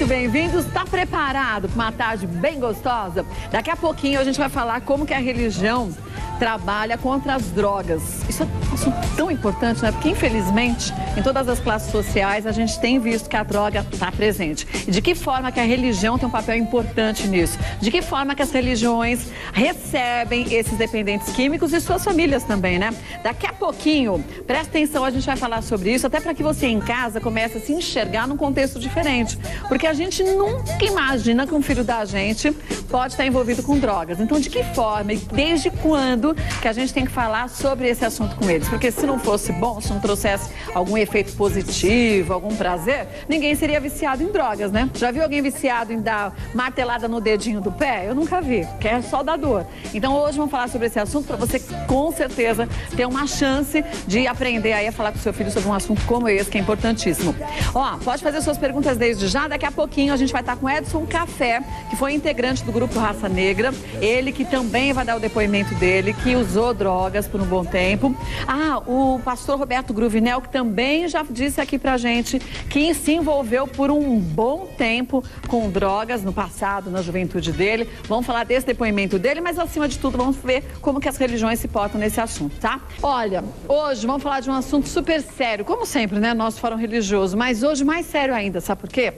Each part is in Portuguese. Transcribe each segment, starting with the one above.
muito bem-vindos. Está preparado para uma tarde bem gostosa? Daqui a pouquinho a gente vai falar como que a religião trabalha contra as drogas. Isso é um assunto tão importante, né? Porque, infelizmente, em todas as classes sociais, a gente tem visto que a droga está presente. E de que forma que a religião tem um papel importante nisso? De que forma que as religiões recebem esses dependentes químicos e suas famílias também, né? Daqui a pouquinho, presta atenção, a gente vai falar sobre isso, até para que você em casa comece a se enxergar num contexto diferente. Porque a gente nunca imagina que um filho da gente pode estar envolvido com drogas. Então, de que forma e desde quando que a gente tem que falar sobre esse assunto com eles? Porque se não fosse bom, se não trouxesse algum efeito positivo, algum prazer, ninguém seria viciado em drogas, né? Já viu alguém viciado em dar martelada no dedinho do pé? Eu nunca vi, que é só da dor. Então hoje vamos falar sobre esse assunto para você com certeza ter uma chance de aprender aí a falar com o seu filho sobre um assunto como esse, que é importantíssimo. Ó, pode fazer suas perguntas desde já. Daqui a pouquinho a gente vai estar com Edson Café, que foi integrante do grupo Raça Negra. Ele que também vai dar o depoimento dele, que usou drogas por um bom tempo. Ah, o pastor Roberto Gruvinel, que também já disse aqui pra gente que se envolveu por um bom tempo com drogas no passado, na juventude dele. Vamos falar desse depoimento dele, mas acima de tudo vamos ver como que as religiões se portam nesse assunto, tá? Olha, hoje vamos falar de um assunto super sério, como sempre, né? Nosso fórum religioso, mas hoje mais sério ainda, sabe por quê?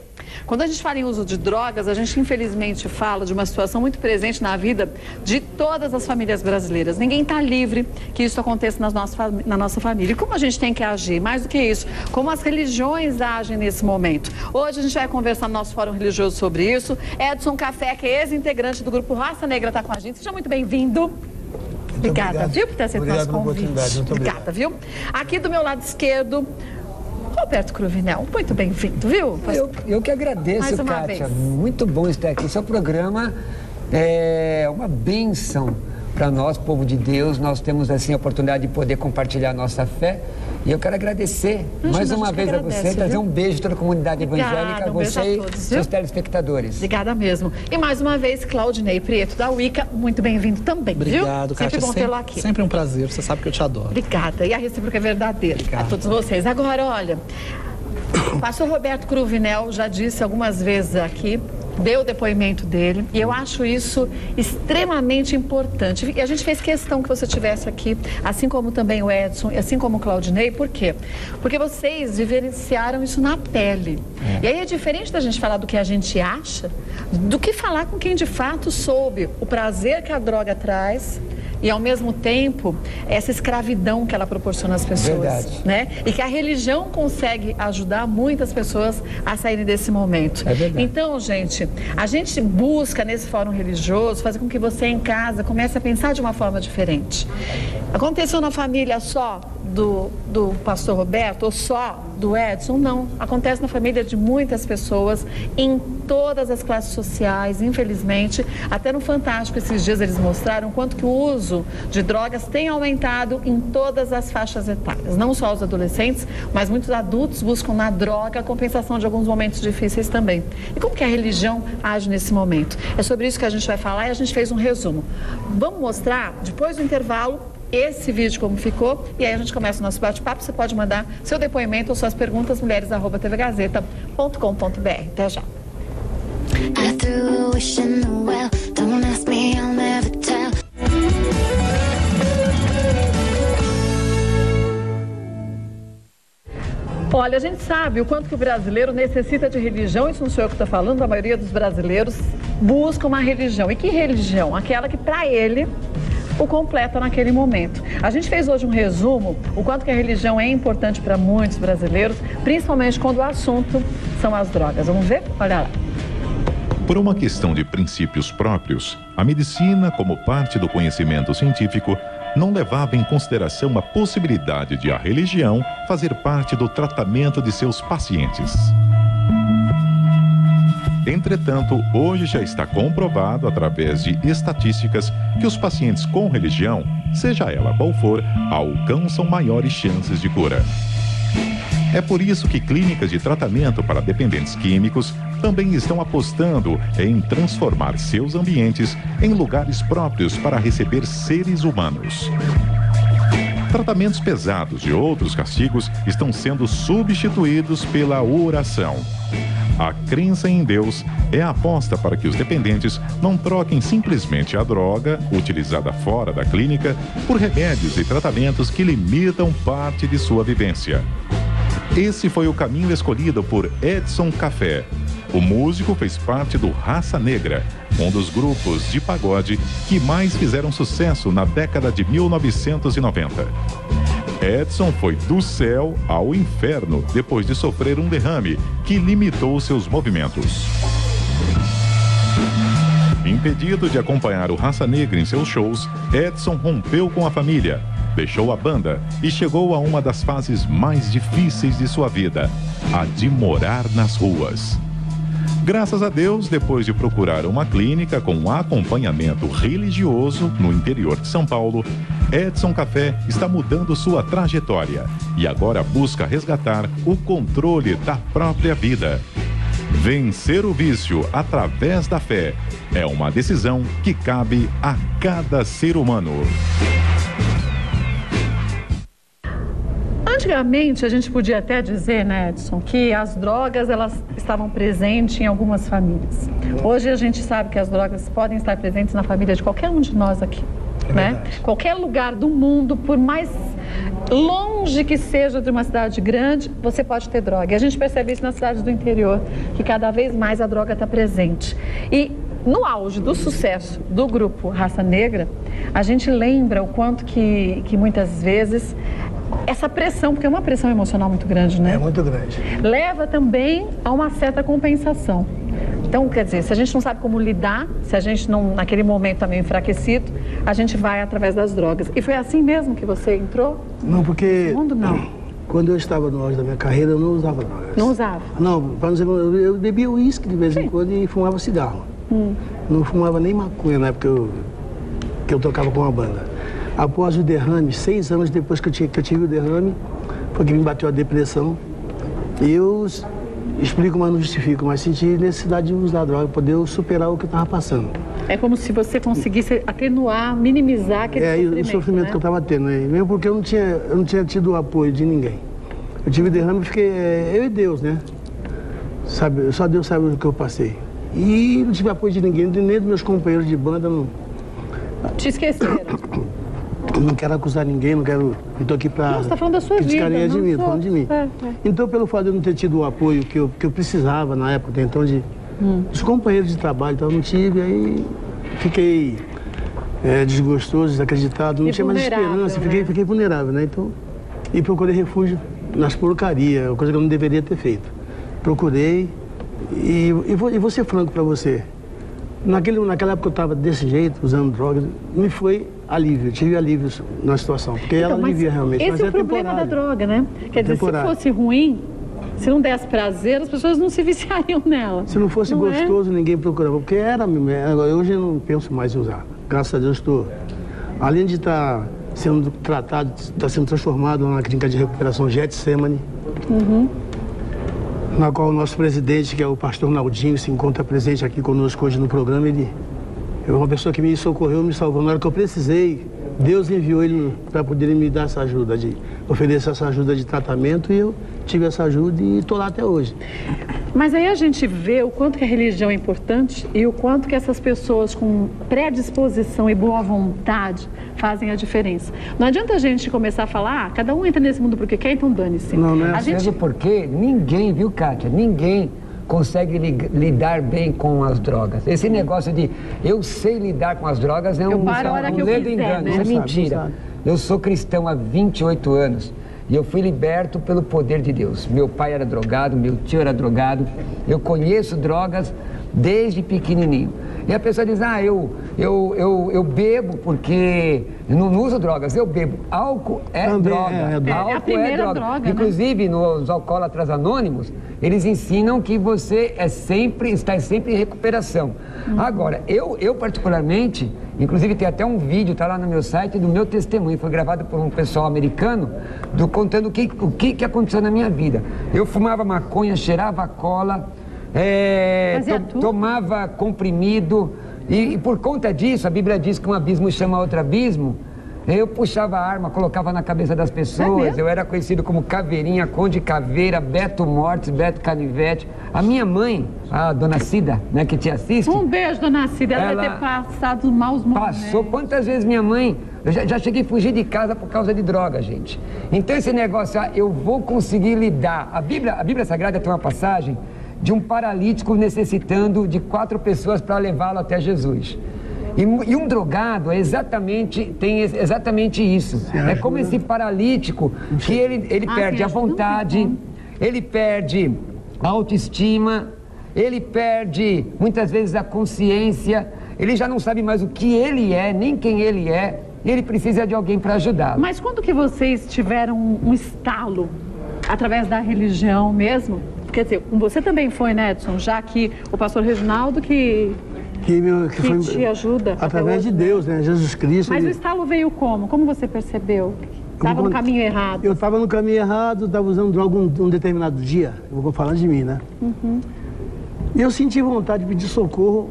Quando a gente fala em uso de drogas, a gente infelizmente fala de uma situação muito presente na vida de todas as famílias brasileiras. Ninguém está livre que isso aconteça na nossa família. E como a gente tem que agir? Mais do que isso, como as religiões agem nesse momento. Hoje a gente vai conversar no nosso fórum religioso sobre isso. Edson Café, que é ex-integrante do grupo Raça Negra, está com a gente. Seja muito bem-vindo. Obrigada, viu, por ter aceito nosso convite. Obrigada, viu? Aqui do meu lado esquerdo, Roberto Gruvinel, muito bem-vindo, viu? Eu que agradeço, Kátia. Muito bom estar aqui. Seu programa é uma bênção para nós, povo de Deus. Nós temos, assim, a oportunidade de poder compartilhar a nossa fé. E eu quero agradecer mais uma vez a você, trazer um beijo a toda a comunidade evangélica, você e seus telespectadores. Obrigada mesmo. E mais uma vez, Claudinei Prieto, da Wicca, muito bem-vindo também, Obrigado, viu? Kátia. Sempre bom tê-lo aqui. Sempre um prazer, você sabe que eu te adoro. Obrigada. E a recíproca é verdadeira a todos vocês. Agora, olha, o pastor Roberto Gruvinel já disse algumas vezes aqui, deu o depoimento dele, e eu acho isso extremamente importante. E a gente fez questão que você estivesse aqui, assim como também o Edson, e assim como o Claudinei. Por quê? Porque vocês vivenciaram isso na pele. E aí é diferente da gente falar do que a gente acha, do que falar com quem de fato soube o prazer que a droga traz e, ao mesmo tempo, essa escravidão que ela proporciona às pessoas. Verdade. Né? E que a religião consegue ajudar muitas pessoas a saírem desse momento. É verdade. Então, gente, a gente busca nesse fórum religioso fazer com que você em casa comece a pensar de uma forma diferente. Aconteceu na família só do pastor Roberto ou só do Edson? Não. Acontece na família de muitas pessoas, em todas as classes sociais, infelizmente. Até no Fantástico esses dias eles mostraram quanto que o uso de drogas tem aumentado em todas as faixas etárias. Não só os adolescentes, mas muitos adultos buscam na droga a compensação de alguns momentos difíceis também. E como que a religião age nesse momento? É sobre isso que a gente vai falar e a gente fez um resumo. Vamos mostrar, depois do intervalo, esse vídeo como ficou, e aí a gente começa o nosso bate-papo. Você pode mandar seu depoimento ou suas perguntas, mulheres@tvgazeta.com.br. Até já. Olha, a gente sabe o quanto que o brasileiro necessita de religião. Isso não sou eu que estou falando, a maioria dos brasileiros busca uma religião. E que religião? Aquela que para ele o completa naquele momento. A gente fez hoje um resumo, o quanto que a religião é importante para muitos brasileiros, principalmente quando o assunto são as drogas. Vamos ver? Olha lá. Por uma questão de princípios próprios, a medicina, como parte do conhecimento científico, não levava em consideração a possibilidade de a religião fazer parte do tratamento de seus pacientes. Entretanto, hoje já está comprovado, através de estatísticas, que os pacientes com religião, seja ela qual for, alcançam maiores chances de cura. É por isso que clínicas de tratamento para dependentes químicos também estão apostando em transformar seus ambientes em lugares próprios para receber seres humanos. Tratamentos pesados e outros castigos estão sendo substituídos pela oração. A crença em Deus é a aposta para que os dependentes não troquem simplesmente a droga, utilizada fora da clínica, por remédios e tratamentos que limitam parte de sua vivência. Esse foi o caminho escolhido por Edson Café. O músico fez parte do Raça Negra, um dos grupos de pagode que mais fizeram sucesso na década de 1990. Edson foi do céu ao inferno depois de sofrer um derrame que limitou seus movimentos. Impedido de acompanhar o Raça Negra em seus shows, Edson rompeu com a família, deixou a banda e chegou a uma das fases mais difíceis de sua vida, a de morar nas ruas. Graças a Deus, depois de procurar uma clínica com acompanhamento religioso no interior de São Paulo, Edson Café está mudando sua trajetória e agora busca resgatar o controle da própria vida. Vencer o vício através da fé é uma decisão que cabe a cada ser humano. Antigamente, a gente podia até dizer, né, Edson, que as drogas elas estavam presentes em algumas famílias. Hoje a gente sabe que as drogas podem estar presentes na família de qualquer um de nós aqui, né? Qualquer lugar do mundo, por mais longe que seja de uma cidade grande, você pode ter droga. E a gente percebe isso nas cidades do interior, que cada vez mais a droga está presente. E no auge do sucesso do grupo Raça Negra, a gente lembra o quanto que muitas vezes essa pressão, porque é uma pressão emocional muito grande, né? É muito grande. Leva também a uma certa compensação. Então, quer dizer, se a gente não sabe como lidar, se a gente não, naquele momento está meio enfraquecido, a gente vai através das drogas. E foi assim mesmo que você entrou? Não, porque... No mundo, não. Quando eu estava no auge da minha carreira, eu não usava drogas. Não usava? Não, para não dizer, eu bebia uísque de vez em quando e fumava cigarro. Não fumava nem maconha na época que eu tocava com uma banda. Após o derrame, 6 anos depois que eu tive o derrame, foi que me bateu a depressão. E eu explico, mas não justifico, mas senti necessidade de usar droga para poder superar o que eu estava passando. É como se você conseguisse atenuar, minimizar aquele sofrimento, o sofrimento, né? Que eu estava tendo, né? Mesmo porque eu não tinha tido o apoio de ninguém. Eu tive derrame e fiquei, eu e Deus, né? Sabe, só Deus sabe o que eu passei. E não tive apoio de ninguém, nem dos meus companheiros de banda. Não... Te esqueceram? Não quero acusar ninguém, não estou aqui para... Você está falando da sua vida, de mim, estou falando de mim. Então, pelo fato de eu não ter tido o apoio que eu precisava na época, então, dos companheiros de trabalho, então, eu não tive, aí fiquei desgostoso, desacreditado, não tinha mais esperança, né? Fiquei vulnerável, né? Então, e procurei refúgio nas porcarias, coisa que eu não deveria ter feito. Procurei e vou ser franco para você. Naquela época eu estava desse jeito, usando drogas, me foi alívio, tive alívio na situação, porque então, ela alivia realmente. Esse é o problema da droga, né? Quer dizer, se fosse ruim, se não desse prazer, as pessoas não se viciariam nela. Se não fosse gostoso, ninguém procurava, porque era mesmo. Hoje eu não penso mais em usar. Graças a Deus estou, além de estar sendo tratado, está sendo transformado na clínica de recuperação Getsemane. Na qual o nosso presidente, que é o pastor Naldinho, se encontra presente aqui conosco hoje no programa. Ele é uma pessoa que me socorreu, me salvou. Na hora que eu precisei, Deus enviou ele para poder me dar essa ajuda, de oferecer essa ajuda de tratamento, e eu tive essa ajuda e estou lá até hoje. Mas aí a gente vê o quanto que a religião é importante e o quanto que essas pessoas com predisposição e boa vontade fazem a diferença. Não adianta a gente começar a falar, cada um entra nesse mundo porque quer, então dane-se. Não é assim. Mesmo porque ninguém, viu, Kátia, ninguém consegue lidar bem com as drogas. Esse negócio de eu sei lidar com as drogas é um ledo engano, né? Isso é mentira. Eu sou cristão há 28 anos. E eu fui liberto pelo poder de Deus. Meu pai era drogado, meu tio era drogado. Eu conheço drogas desde pequenininho. E a pessoa diz, eu bebo porque não uso drogas, eu bebo. Álcool é droga. Álcool é droga. Inclusive, nos Alcoólatras Anônimos, eles ensinam que você está sempre em recuperação. Agora, eu particularmente, inclusive tem até um vídeo, está lá no meu site, do meu testemunho, foi gravado por um pessoal americano, contando o que aconteceu na minha vida. Eu fumava maconha, cheirava cola, tomava comprimido, e por conta disso, a Bíblia diz que um abismo chama outro abismo, Eu puxava a arma, colocava na cabeça das pessoas. Eu era conhecido como Caveirinha, Conde Caveira, Beto Mortes, Beto Canivete. A minha mãe, a dona Cida, né, que te assiste... Um beijo, dona Cida. Ela vai ter passado maus momentos. Passou. Quantas vezes minha mãe... Eu já cheguei a fugir de casa por causa de droga, gente. Então esse negócio, eu vou conseguir lidar. A Bíblia Sagrada tem uma passagem de um paralítico necessitando de 4 pessoas para levá-lo até Jesus. E um drogado tem exatamente isso. É como esse paralítico que ele perde a vontade, ele perde a autoestima, ele perde muitas vezes a consciência, ele já não sabe mais o que ele é, nem quem ele é, e ele precisa de alguém para ajudá-lo. Mas quando que vocês tiveram um estalo através da religião mesmo? Quer dizer, você também foi, né, Edson? Já que o pastor Reginaldo que foi, te ajuda. Através de Deus, né? Jesus Cristo. Mas o estalo veio como? Como você percebeu? Estava no caminho errado. Eu estava no caminho errado, estava usando droga um determinado dia. Eu vou falar de mim, né? E eu senti vontade de pedir socorro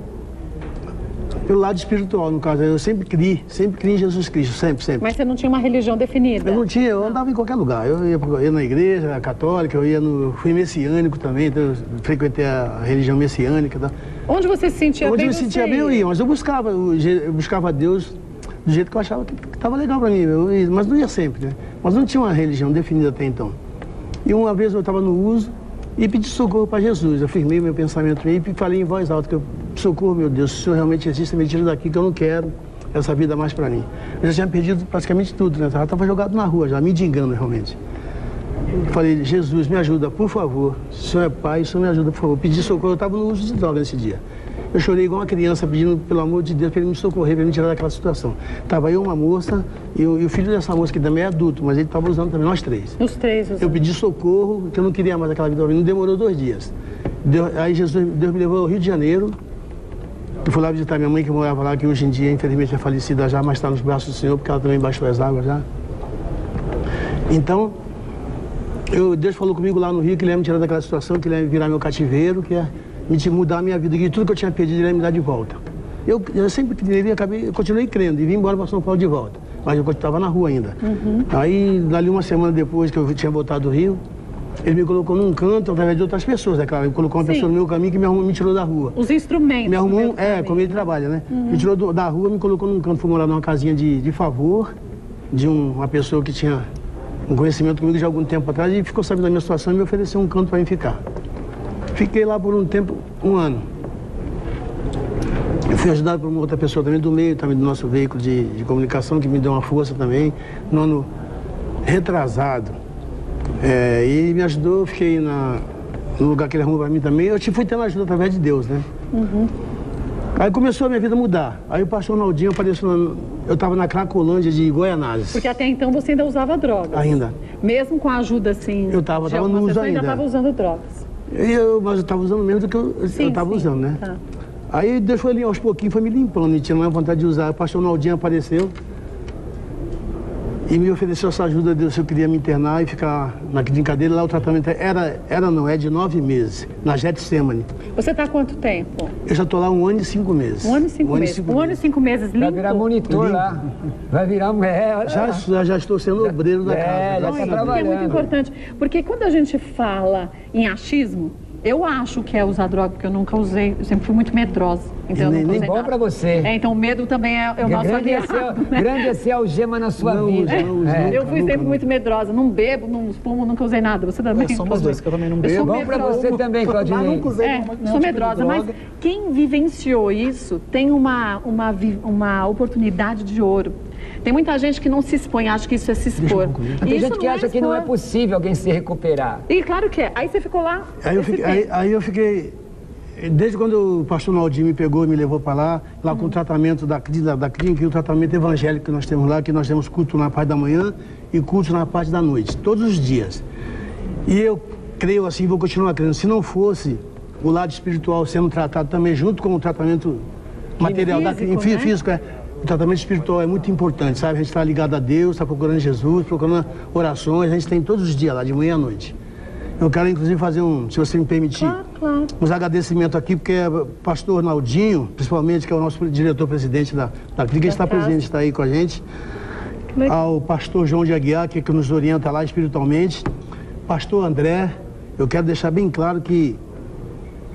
pelo lado espiritual, no caso. Eu sempre criei em Jesus Cristo, sempre. Mas você não tinha uma religião definida? Eu não tinha, eu andava em qualquer lugar. Eu ia na igreja católica, fui messiânico também, então eu frequentei a religião messiânica. Tá? Onde você se sentia bem? Onde eu me sentia bem, eu ia, mas eu buscava Deus do jeito que eu achava que estava legal para mim, mas não ia sempre, né? Mas não tinha uma religião definida até então. E uma vez eu estava no uso e pedi socorro para Jesus. Eu firmei meu pensamento e falei em voz alta que eu socorro, meu Deus, se o Senhor realmente existe, me tira daqui que eu não quero essa vida mais para mim. Eu já tinha perdido praticamente tudo, né? Eu estava jogado na rua, já me engano realmente. Eu falei, Jesus, me ajuda, por favor. Se o Senhor é Pai, o Senhor me ajuda, por favor. Pedi socorro, eu estava no uso de droga nesse dia. Eu chorei igual uma criança pedindo, pelo amor de Deus, para ele me socorrer, para ele me tirar daquela situação. Estava eu, uma moça, e o filho dessa moça, que também é adulto, mas ele estava usando também, nós 3. Os 3 usando. Eu pedi socorro, que eu não queria mais aquela vida, não demorou 2 dias. Aí Deus me levou ao Rio de Janeiro. Eu fui lá visitar minha mãe, que morava lá, que hoje em dia, infelizmente, é falecida já, mas está nos braços do Senhor, porque ela também baixou as águas já. Então, Deus falou comigo lá no Rio, que ele ia me tirar daquela situação, que ele ia virar meu cativeiro, que ia mudar a minha vida, que tudo que eu tinha perdido ele ia me dar de volta. Eu sempre eu continuei crendo e vim embora para São Paulo de volta, mas eu estava na rua ainda. Aí, dali uma semana depois que eu tinha voltado do Rio, ele me colocou num canto através de outras pessoas, é claro. Ele colocou uma pessoa no meu caminho que me tirou da rua. Os instrumentos. Me arrumou, como ele trabalha, né? Me tirou da rua, me colocou num canto, fui morar numa casinha de favor, de uma pessoa que tinha um conhecimento comigo de algum tempo atrás e ficou sabendo da minha situação e me ofereceu um canto para mim ficar. Fiquei lá por um tempo, 1 ano. Eu fui ajudado por uma outra pessoa também do meio, também do nosso veículo de comunicação, que me deu uma força também, no ano retrasado. E me ajudou, eu fiquei no lugar que ele arrumou para mim também. Eu fui tendo ajuda através de Deus, né? Aí começou a minha vida a mudar. Aí o pastor Naldinho apareceu, eu estava na Cracolândia de Goianazes. Porque até então você ainda usava drogas. Ainda. Mesmo com a ajuda, assim... Eu estava no uso ainda. Você ainda estava usando drogas. Mas eu estava usando menos do que eu estava usando, né? Tá. Aí Deus foi ali, aos pouquinhos, foi me limpando, e tinha mais vontade de usar. O pastor Naldinho apareceu e me ofereceu essa ajuda, Deus, se eu queria me internar e ficar na cadeira. Lá o tratamento é de 9 meses, na Getsemane. Você está há quanto tempo? Eu já estou lá 1 ano e 5 meses. 1 ano e 5 meses. 1 ano e 5 meses limpo? Vai virar monitor lá. Vai virar... Já estou sendo obreiro da casa. Já está trabalhando. É muito importante, porque quando a gente fala em achismo, eu acho que é usar droga, porque eu nunca usei, eu sempre fui muito medrosa. Então nem bom para você. Então o medo também é o nosso aliado. Grande é ser algema na sua vida. Eu fui sempre muito medrosa, não bebo, não fumo, nunca usei nada. Você também? Somos dois, que eu também não bebo. Bom para você também, Claudinei. Nunca usei sou medrosa, mas quem vivenciou isso tem uma oportunidade de ouro. Tem muita gente que não se expõe, acha que isso é se expor. Tem gente que acha que não é possível alguém se recuperar. E claro que é. Aí você ficou lá... Aí eu fiquei... Desde quando o pastor Naldinho me pegou e me levou para lá com o tratamento da clínica, o tratamento evangélico que nós temos lá, que nós temos culto na parte da manhã e culto na parte da noite, todos os dias. E eu creio assim, vou continuar crendo. Se não fosse o lado espiritual sendo tratado também junto com o tratamento material, físico, o tratamento espiritual é muito importante, sabe? A gente está ligado a Deus, está procurando Jesus, procurando orações, a gente tem todos os dias lá, de manhã à noite. Eu quero, inclusive, fazer se você me permitir, uns agradecimentos aqui, porque o pastor Naldinho, principalmente, que é o nosso diretor-presidente da clínica, está presente, está aí com a gente. ao pastor João de Aguiar, que nos orienta lá espiritualmente, pastor André. Eu quero deixar bem claro que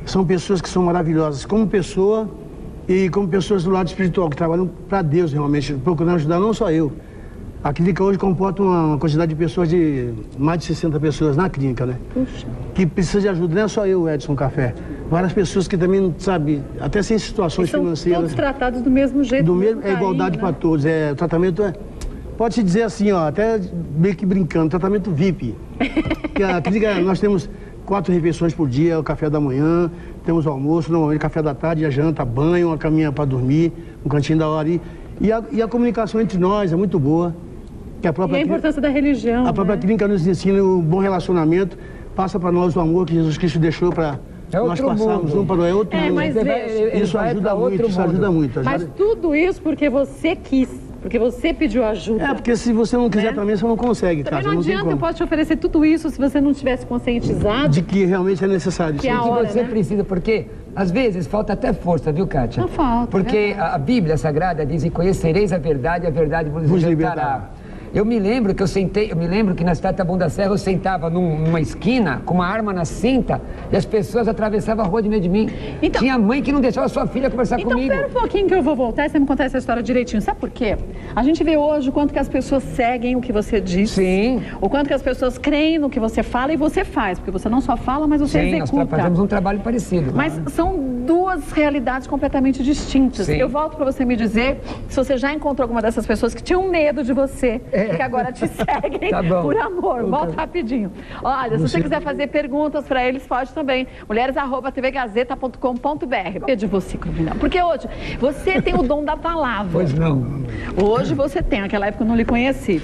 são pessoas que são maravilhosas como pessoa e como pessoas do lado espiritual, que trabalham para Deus realmente, procurando ajudar não só eu. A clínica hoje comporta uma quantidade de pessoas, de mais de 60 pessoas na clínica, né? Puxa. Que precisa de ajuda, não é só eu, Edson Café. Várias pessoas que também, sabe, até sem situações financeiras. Todos tratados do mesmo jeito. Do mesmo, é igualdade, né? Para todos. O tratamento é, pode-se dizer assim, ó, até meio que brincando, tratamento VIP. Que a clínica, nós temos 4 refeições por dia, o café da manhã, temos o almoço, normalmente café da tarde, a janta, banho, uma caminha para dormir, um cantinho da hora. E a comunicação entre nós é muito boa. Que e a importância da religião. A própria clínica nos ensina um bom relacionamento, passa para nós o amor que Jesus Cristo deixou para nós passarmos um para o outro. Mas isso ajuda muito, isso ajuda muito. Mas tudo isso porque você quis. Porque você pediu ajuda. Porque se você não quiser também, você não consegue. Também não adianta, eu posso te oferecer tudo isso se você não tivesse conscientizado. De que realmente é necessário. Que você precisa, porque às vezes falta até força, viu, Kátia? Não falta. Porque a Bíblia Sagrada diz, e conhecereis a verdade vos libertará. Eu me lembro que na cidade de Taboão da Serra eu sentava numa esquina com uma arma na cinta e as pessoas atravessavam a rua de meio de mim. Então, tinha mãe que não deixava a sua filha conversar comigo. Então, pera um pouquinho que eu vou voltar e você me contar essa história direitinho. Sabe por quê? A gente vê hoje o quanto que as pessoas seguem o que você diz. Sim. O quanto que as pessoas creem no que você fala e você faz. Porque você não só fala, mas você executa. Sim, nós fazemos um trabalho parecido. Mas são duas realidades completamente distintas. Sim. Eu volto para você me dizer se você já encontrou alguma dessas pessoas que tinham medo de você, que agora te seguem por amor. Volta rapidinho. Olha, se você quiser fazer perguntas para eles, pode também. mulheres@tvgazeta.com.br. É de você, Cruvinel. Porque hoje você tem o dom da palavra. Pois não. Hoje você tem. Naquela época eu não lhe conheci.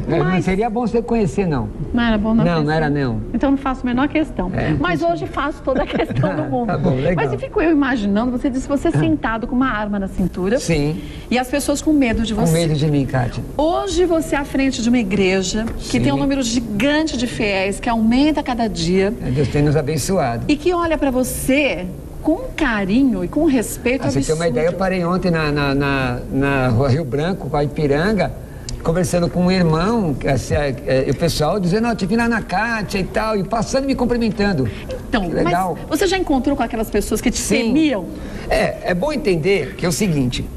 Mas seria bom você conhecer, não. Não era bom não conhecer. Não era não. Então não faço a menor questão. Mas hoje faço toda a questão do mundo. Tá bom, legal. Mas eu fico imaginando, você disse você sentado com uma arma na cintura. Sim. E as pessoas com medo de você. Com medo de mim, Kátia. Hoje você é à frente de uma igreja que tem um número gigante de fiéis, que aumenta a cada dia. Deus tem nos abençoado. E que olha para você com carinho e com respeito absurdo. Você tem uma ideia, eu parei ontem na Rua Rio Branco, com a Ipiranga, conversando com um irmão, e o pessoal dizendo, ó, te vi lá na Kátia e tal, e passando e me cumprimentando. Então, legal. Mas você já encontrou com aquelas pessoas que te temiam? É bom entender que é o seguinte,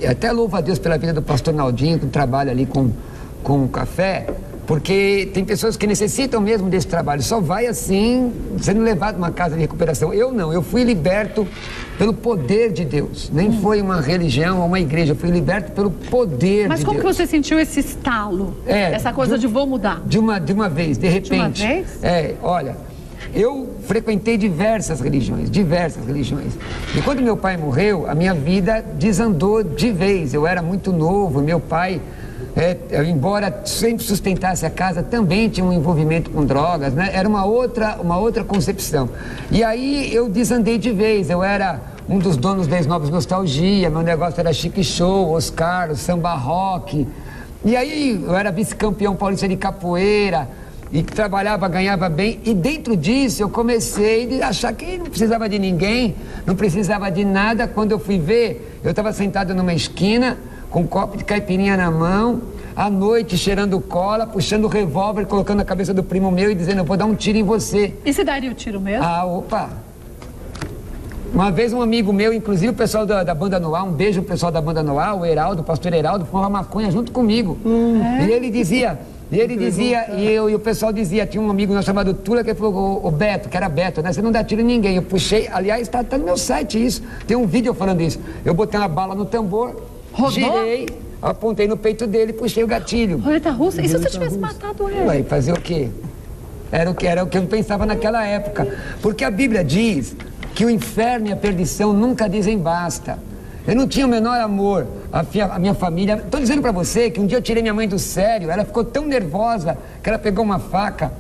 até louvo a Deus pela vida do pastor Naldinho, que trabalha ali com o café, porque tem pessoas que necessitam mesmo desse trabalho, só vai assim, sendo levado a uma casa de recuperação. Eu não, eu fui liberto pelo poder de Deus, nem foi uma religião ou uma igreja, eu fui liberto pelo poder de Deus. Mas como que você sentiu esse estalo, essa coisa de vou mudar? De uma vez, de repente. De uma vez? Olha, eu frequentei diversas religiões. E quando meu pai morreu, a minha vida desandou de vez. Eu era muito novo, meu pai, embora sempre sustentasse a casa, também tinha um envolvimento com drogas, né? Era uma outra concepção. E aí eu desandei de vez. Eu era um dos donos da Novos Nostalgia, meu negócio era chique show, Oscar, samba rock. E aí eu era vice-campeão paulista de capoeira, e trabalhava, ganhava bem, e dentro disso eu comecei a achar que não precisava de ninguém, não precisava de nada. Quando eu fui ver, eu estava sentado numa esquina, com um copo de caipirinha na mão, à noite cheirando cola, puxando o revólver, colocando na cabeça do primo meu e dizendo, eu vou dar um tiro em você. E você daria o tiro mesmo? Opa! Uma vez um amigo meu, inclusive o pessoal da Banda Noir, um beijo pro pessoal da Banda Noir, o Heraldo, o pastor Heraldo, fumava maconha junto comigo. E ele dizia, e o pessoal dizia, tinha um amigo nosso chamado Tula, que falou, o Beto, que era Beto, né? Você não dá tiro em ninguém. Eu puxei, aliás, tá no meu site isso, tem um vídeo falando isso. Eu botei uma bala no tambor, girei, apontei no peito dele e puxei o gatilho. Roleta russa? E se você tivesse matado ele? Ué, fazer o quê? Era o que eu pensava naquela época. Porque a Bíblia diz que o inferno e a perdição nunca dizem basta. Eu não tinha o menor amor à minha família. Estou dizendo para você que um dia eu tirei minha mãe do sério. Ela ficou tão nervosa que ela pegou uma faca,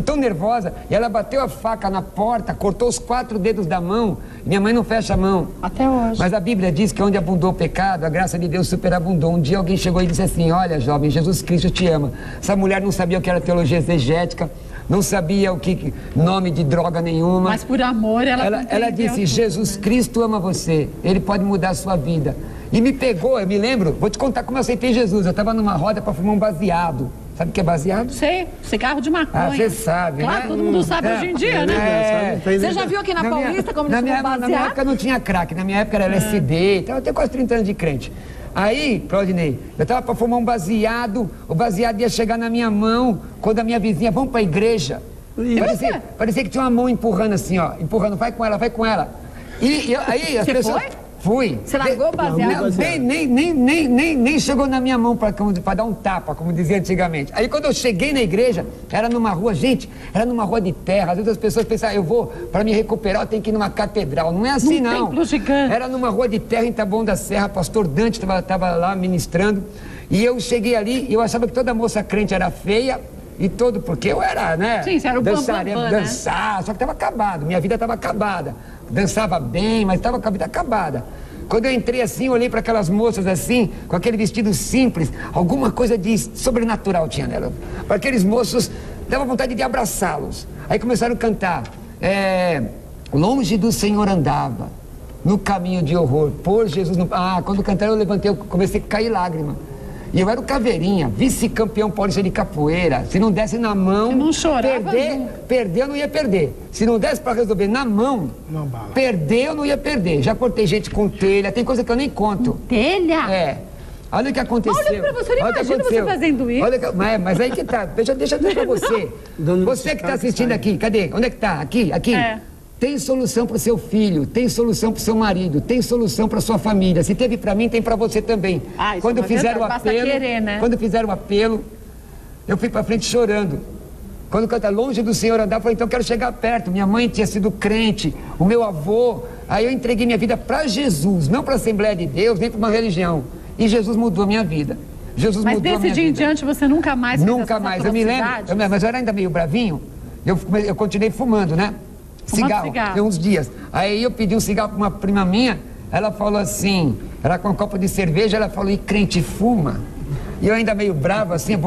tão nervosa, e ela bateu a faca na porta, cortou os 4 dedos da mão. Minha mãe não fecha a mão. Até hoje. Mas a Bíblia diz que onde abundou o pecado, a graça de Deus superabundou. Um dia alguém chegou e disse assim, olha, jovem, Jesus Cristo te ama. Essa mulher não sabia o que era teologia exegética, não sabia o que nome de droga nenhuma. Mas por amor ela disse, Jesus Cristo ama você, Ele pode mudar a sua vida. E me pegou, eu me lembro, vou te contar como eu aceitei Jesus. Eu estava numa roda para fumar um baseado. Sabe o que é baseado? Sei, cigarro de maconha. Ah, você sabe, claro, né? todo mundo sabe hoje em dia, né? Você já viu aqui na Paulista como eles fumam baseado? Na minha época não tinha crack, na minha época era LSD, então eu tenho quase 30 anos de crente. Aí, Claudinei, eu tava para fumar um baseado, o baseado ia chegar na minha mão, quando a minha vizinha, vamos para a igreja. Parecia que tinha uma mão empurrando assim, ó, empurrando, vai com ela, vai com ela. E aí as pessoas... Foi? Fui. Você largou o baseado? Nem chegou na minha mão para dar um tapa, como dizia antigamente. Aí quando eu cheguei na igreja, era numa rua, gente, era numa rua de terra. Às vezes as pessoas pensavam, eu vou, para me recuperar, eu tenho que ir numa catedral. Não é assim, não. Templo gigante. Era numa rua de terra em Taboão da Serra, pastor Dante estava lá ministrando. E eu cheguei ali e eu achava que toda moça crente era feia. E todo, porque eu era, né? Sim, você era o dançar, né? Só que estava acabado, minha vida estava acabada. Dançava bem, mas estava com a vida acabada. Quando eu entrei assim, olhei para aquelas moças assim, com aquele vestido simples, alguma coisa de sobrenatural tinha nela. Para aqueles moços, dava vontade de abraçá-los. Aí começaram a cantar, longe do Senhor andava, no caminho de horror, por Jesus no... quando cantaram eu levantei, eu comecei a cair lágrima. E eu era o Caveirinha, vice-campeão paulista de capoeira. Se não desse na mão, não chorava, perder eu não ia perder. Se não desse para resolver na mão, perder eu não ia perder. Já cortei gente com telha, tem coisa que eu nem conto. Telha? É. Olha o que aconteceu. Olha pra você, não imagina você fazendo isso. Mas aí que tá, deixa eu dizer pra você. Você que tá assistindo aqui, cadê? Onde é que tá? Aqui? É. Tem solução para o seu filho, tem solução para o seu marido, tem solução para sua família. Se teve para mim, tem para você também. Quando fizeram o apelo, querer, né? Quando fizeram o apelo, eu fui para frente chorando. Quando canta longe do Senhor andar, eu falei, então eu quero chegar perto. Minha mãe tinha sido crente, o meu avô. Aí eu entreguei minha vida para Jesus, não para a Assembleia de Deus, nem para uma religião. E Jesus mudou a minha vida. Jesus mudou a minha vida. Mas desse dia em diante você nunca mais fez Nunca mais, eu me lembro. Mas eu era ainda meio bravinho, eu continuei fumando, né? Cigarro, tem uns dias. Aí eu pedi um cigarro para uma prima minha, ela falou assim, ela com um copo de cerveja, ela falou, e crente fuma? E eu ainda meio bravo assim,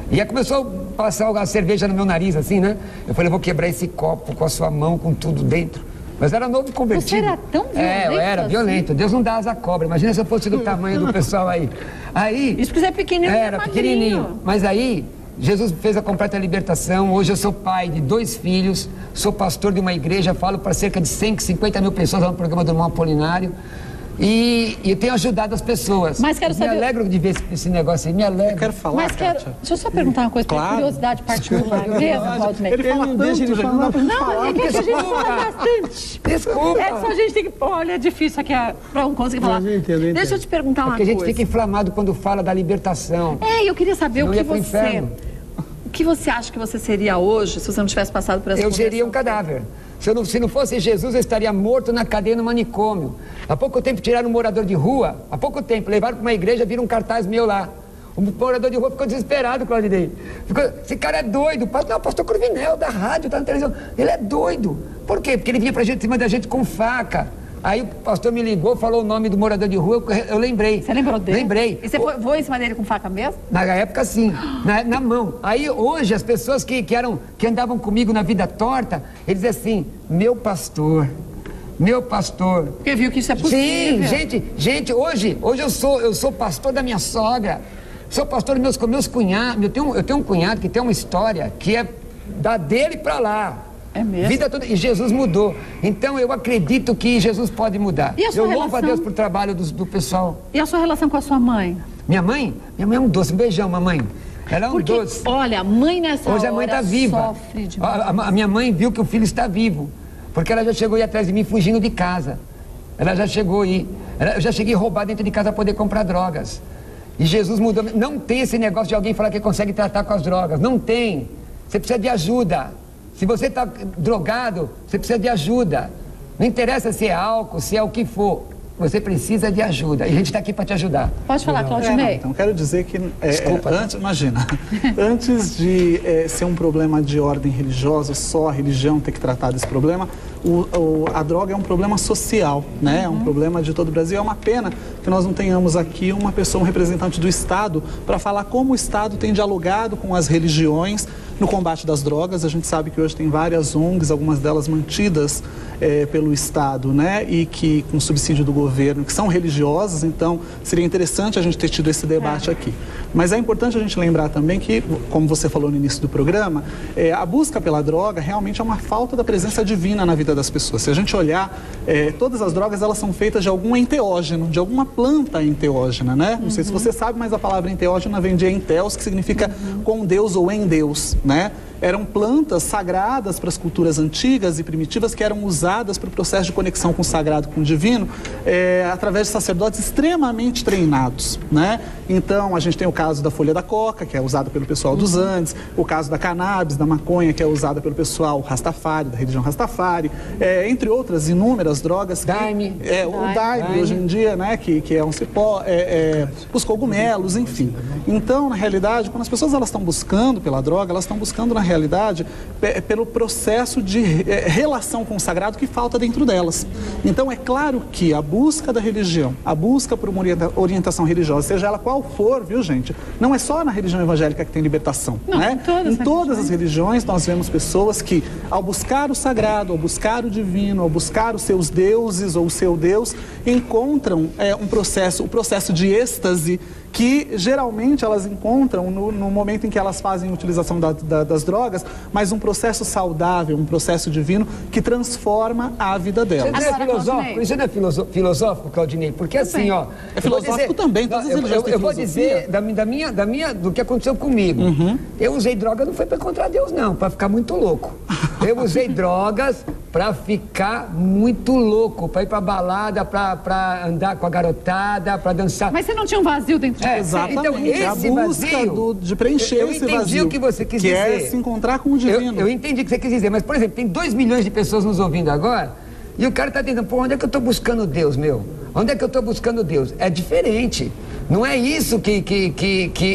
e aí começou a passar a cerveja no meu nariz assim, né? Eu falei, eu vou quebrar esse copo com a sua mão, com tudo dentro. Mas era novo convertido. Você era tão violento? Eu era violento. Deus não dá asa à cobra. Imagina se eu fosse do tamanho do pessoal aí. Isso porque você é pequenininho. Era pequenininho. Mas aí... Jesus fez a completa libertação. Hoje eu sou pai de 2 filhos, sou pastor de uma igreja, falo para cerca de 150 mil pessoas lá no programa do irmão Apolinário. E eu tenho ajudado as pessoas. Mas quero saber... Me alegro de ver esse negócio aí, me alegro. Eu quero falar, Deixa eu só perguntar uma coisa, claro. Curiosidade particular, beleza, Claudinei? Ele fala tanto, ele fala pra gente falar. Não, mas é que a gente fala bastante. Desculpa. É só a gente tem que... Olha, é difícil aqui para um conseguir falar. Eu entendo. Deixa eu te perguntar uma coisa. Porque a gente fica inflamado quando fala da libertação. Eu queria saber o que você... O que você acha que você seria hoje se você não tivesse passado por essa conversão? Eu seria um cadáver. Se não fosse Jesus, eu estaria morto na cadeia no manicômio. Há pouco tempo tiraram um morador de rua, há pouco tempo, levaram para uma igreja, viram um cartaz meu lá. O morador de rua ficou desesperado, Claudinei. Esse cara é doido. Não, pastor Cruvinel, da rádio, tá na televisão. Ele é doido. Por quê? Porque ele vinha pra gente, em cima da gente com faca. Aí o pastor me ligou, falou o nome do morador de rua, eu lembrei. Você lembrou dele? Lembrei. E você voou em cima dele com faca mesmo? Na época, sim, na mão. Aí hoje as pessoas que andavam comigo na vida torta, eles dizem assim, meu pastor. Porque viu que isso é possível. Sim, gente, hoje eu sou pastor da minha sogra, sou pastor dos meus cunhados. Eu tenho um cunhado que tem uma história que é da dele pra lá. É mesmo? Vida toda, e Jesus mudou. Então eu acredito que Jesus pode mudar. E a sua relação? Louvo a Deus por trabalho do pessoal. E a sua relação com a sua mãe? Minha mãe é um doce. Um beijão, mamãe. Ela é um doce. Olha, a mãe nessa Hoje a mãe está viva. Sofre demais. A minha mãe viu que o filho está vivo. Porque ela já chegou aí atrás de mim fugindo de casa. Ela já chegou aí. Eu já cheguei a roubar dentro de casa para poder comprar drogas. E Jesus mudou. Não tem esse negócio de alguém falar que consegue tratar com as drogas. Não tem. Você precisa de ajuda. Se você está drogado, você precisa de ajuda. Não interessa se é álcool, se é o que for. Você precisa de ajuda. E a gente está aqui para te ajudar. Pode falar, Claudinei. Então, quero dizer que... Desculpa. Antes de ser um problema de ordem religiosa, só a religião ter que tratar desse problema, a droga é um problema social, né? É um problema de todo o Brasil. É uma pena que nós não tenhamos aqui um representante do Estado, para falar como o Estado tem dialogado com as religiões no combate das drogas. A gente sabe que hoje tem várias ONGs, algumas delas mantidas pelo Estado, né, e que com subsídio do governo, que são religiosas, então seria interessante a gente ter tido esse debate aqui. Mas é importante a gente lembrar também que, como você falou no início do programa, a busca pela droga realmente é uma falta da presença divina na vida das pessoas. Se a gente olhar, todas as drogas, elas são feitas de algum enteógeno, de alguma planta enteógena, né? Não sei se você sabe, mas a palavra enteógena vem de enteos, que significa com Deus ou em Deus, né? Eram plantas sagradas para as culturas antigas e primitivas que eram usadas para o processo de conexão com o sagrado, com o divino, através de sacerdotes extremamente treinados, né? Então, a gente tem o caso da folha da coca, que é usada pelo pessoal dos Andes, o caso da cannabis, da maconha, que é usada pelo pessoal Rastafari, da religião Rastafari, entre outras inúmeras drogas. Daime. O daime, hoje em dia, né? Que é um cipó, os cogumelos, enfim. Então, na realidade, quando as pessoas elas estão buscando pela droga, elas estão buscando, na realidade, pelo processo de relação com o sagrado que falta dentro delas. Então, é claro que a busca da religião, a busca por uma orientação religiosa, seja ela qual for, viu, gente? Não é só na religião evangélica que tem libertação, não, né? Em todas as religiões, nós vemos pessoas que, ao buscar o sagrado, ao buscar o divino, ao buscar os seus deuses ou o seu Deus, encontram o processo de êxtase que geralmente elas encontram no momento em que elas fazem a utilização das drogas, mas um processo saudável, um processo divino que transforma a vida delas. Isso não é filosófico, Claudinei? Porque assim, ó... É filosófico também, todas as religiões têm eu vou dizer do que aconteceu comigo. Eu usei droga não foi para encontrar Deus, não, para ficar muito louco. Eu usei drogas para ficar muito louco, para ir para balada, para andar com a garotada, para dançar. Mas você não tinha um vazio dentro de você? Exatamente. Então, esse a busca vazio, de preencher esse vazio. Eu entendi o que você quis dizer. Que é se encontrar com o divino. Eu entendi o que você quis dizer, mas, por exemplo, tem 2 milhões de pessoas nos ouvindo agora, e o cara está tentando, onde é que eu estou buscando Deus, meu? Onde é que eu estou buscando Deus? É diferente. Não é isso que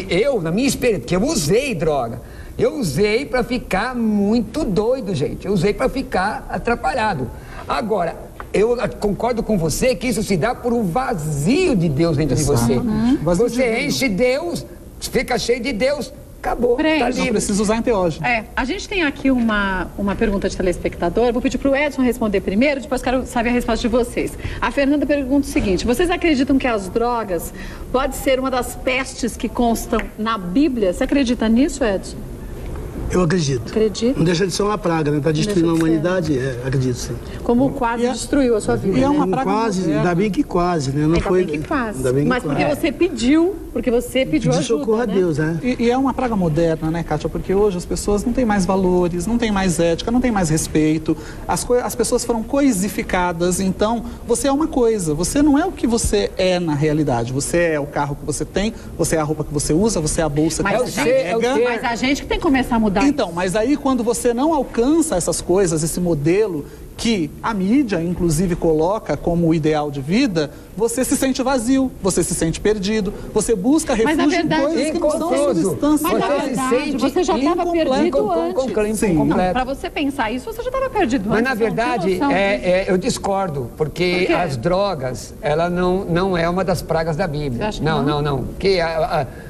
eu, na minha experiência, que eu usei droga. Eu usei para ficar muito doido, gente. Eu usei para ficar atrapalhado. Agora, eu concordo com você que isso se dá por um vazio de Deus dentro de você. Você enche Deus, fica cheio de Deus, acabou. Tá não precisa usar enteógeno. A gente tem aqui uma pergunta de telespectador. Vou pedir para o Edson responder primeiro, depois quero saber a resposta de vocês. A Fernanda pergunta o seguinte: vocês acreditam que as drogas pode ser uma das pestes que constam na Bíblia? Você acredita nisso, Edson? Eu acredito. Acredito. Não deixa de ser uma praga, né? Está destruindo a humanidade, acredito sim. Como quase destruiu a sua vida. E é uma praga quase, ainda bem que quase, né? Não foi. Ainda bem que quase. Mas porque você pediu, ajuda, socorro a Deus, né? E é uma praga moderna, né, Kátia? Porque hoje as pessoas não têm mais valores, não têm mais ética, não têm mais respeito. As pessoas foram coisificadas, então você é uma coisa. Você não é o que você é na realidade. Você é o carro que você tem, você é a roupa que você usa, você é a bolsa que você carrega. Mas a gente que tem que começar a mudar. Então, mas aí quando você não alcança essas coisas, esse modelo que a mídia, inclusive, coloca como o ideal de vida, você se sente vazio, você se sente perdido, você busca refúgio em coisas que não são substâncias. Mas na verdade, você já estava perdido antes. Para você pensar isso, você já estava perdido antes. Mas na verdade, eu discordo, porque as drogas, ela não é uma das pragas da Bíblia. Não. Porque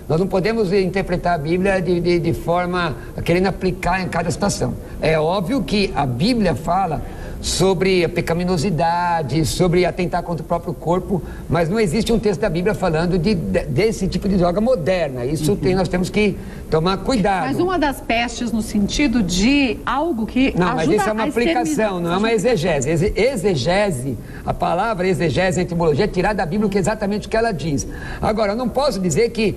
nós não podemos interpretar a Bíblia de forma querendo aplicar em cada situação. É óbvio que a Bíblia fala sobre a pecaminosidade, sobre atentar contra o próprio corpo, mas não existe um texto da Bíblia falando desse tipo de droga moderna. Isso nós temos que tomar cuidado. Mas uma das pestes no sentido de algo que ajuda mas isso é uma aplicação, não é uma exegese. Exegese, a palavra exegese em etimologia é tirar da Bíblia exatamente o que ela diz. Agora, eu não posso dizer que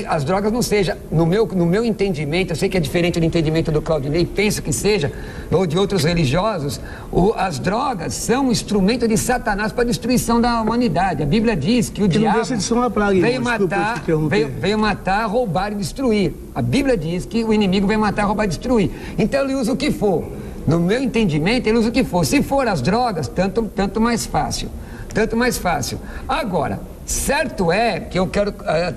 as drogas não sejam, no meu entendimento, eu sei que é diferente do entendimento do Claudinei, penso que seja, ou de outros religiosos, as drogas são um instrumento de Satanás para a destruição da humanidade. A Bíblia diz que o diabo veio matar, roubar e destruir. A Bíblia diz que o inimigo veio matar, roubar e destruir. Então ele usa o que for. No meu entendimento, ele usa o que for. Se for as drogas, tanto mais fácil. Tanto mais fácil. Agora, certo é que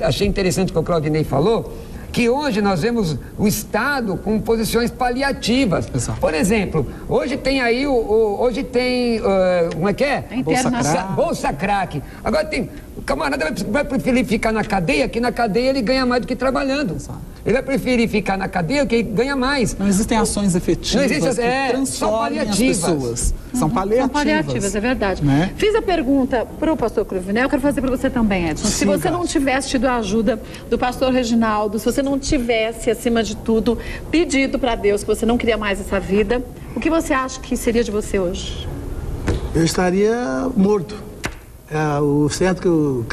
achei interessante o que o Claudinei falou, que hoje nós vemos o Estado com posições paliativas. Exato. Por exemplo, hoje tem aí como é que é? Bolsa Crack. Agora o camarada vai preferir ficar na cadeia, que na cadeia ele ganha mais do que trabalhando. Exato. Ele vai preferir ficar na cadeia que ganha mais. Não existem ações efetivas que transformem são paliativas. as pessoas. São paliativas. São paliativas, é verdade. Né? Fiz a pergunta para o pastor Cruvinel, eu quero fazer para você também, Edson. Se você não tivesse tido a ajuda do pastor Reginaldo, se você não tivesse, acima de tudo, pedido para Deus que você não queria mais essa vida, o que você acha que seria de você hoje? Eu estaria morto. O certo que eu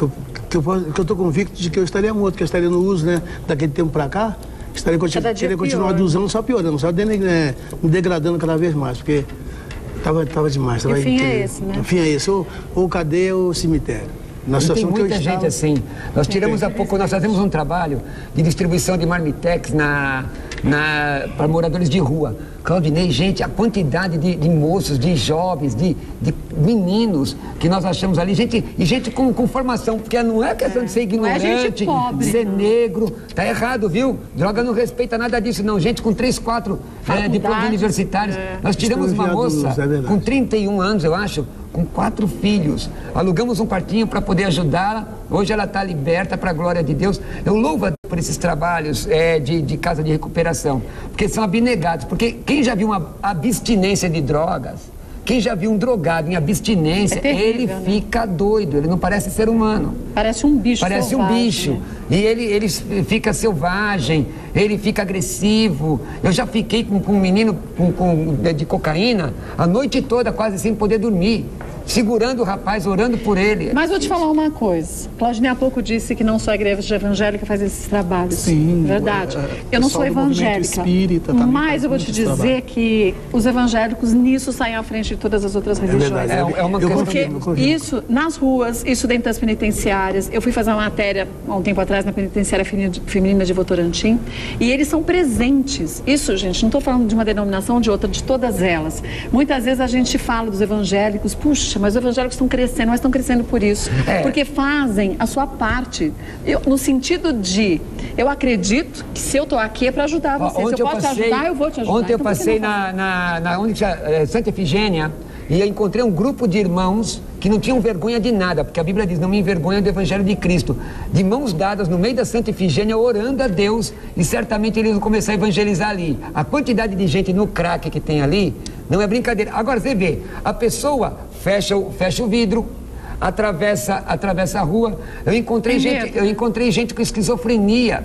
estou convicto de que eu estaria morto, que eu estaria no uso, né, daquele tempo para cá, estaria continuar usando, só piorando, só me degradando cada vez mais, porque tava demais. O fim é esse, né? O fim é esse, ou cadeia ou cemitério. Na situação tem muita gente assim. Nós tiramos há pouco, nós fazemos um trabalho de distribuição de marmitex para moradores de rua. Claudinei, gente, a quantidade de moços, de jovens, de meninos que nós achamos ali, gente com formação, porque não é questão de ser ignorante, pobre, ser negro, tá errado, viu? Droga não respeita nada disso, não. Gente com 3, 4 diplomas universitários. Nós tiramos uma moça com 31 anos, eu acho, com 4 filhos. Alugamos um quartinho para poder ajudá-la. Hoje ela está liberta para a glória de Deus. Eu louvo a Deus por esses trabalhos de casa de recuperação, porque são abnegados. Porque quem já viu uma abstinência de drogas, quem já viu um drogado em abstinência, ele fica doido, ele não parece ser humano. Parece um bicho. Parece selvagem, um bicho. né? E ele fica selvagem, ele fica agressivo. Eu já fiquei com um menino de cocaína a noite toda, quase sem poder dormir, segurando o rapaz, orando por ele. Mas vou te falar uma coisa. Claudinei há pouco disse que não só a igreja evangélica faz esses trabalhos. Sim. Verdade. Eu não sou evangélica. Espírita, mas eu vou te dizer que os evangélicos nisso saem à frente de todas as outras religiões. É uma questão. Porque isso, nas ruas, isso dentro das penitenciárias. Eu fui fazer uma matéria há um tempo atrás na penitenciária feminina de Votorantim. E eles são presentes. Isso, gente, não estou falando de uma denominação ou de outra, de todas elas. Muitas vezes a gente fala dos evangélicos, puxa, mas os evangélicos estão crescendo, mas estão crescendo por isso. Porque fazem a sua parte. No sentido de, eu acredito que se eu estou aqui é para ajudar você. Se eu posso te ajudar, eu vou te ajudar. Ontem eu passei na Santa Efigênia e eu encontrei um grupo de irmãos que não tinham vergonha de nada, porque a Bíblia diz, não me envergonha do Evangelho de Cristo. De mãos dadas no meio da Santa Efigênia, orando a Deus, e certamente eles vão começar a evangelizar ali. A quantidade de gente no crack que tem ali, não é brincadeira. Agora, você vê, a pessoa fecha o vidro, atravessa a rua. Eu encontrei gente com esquizofrenia,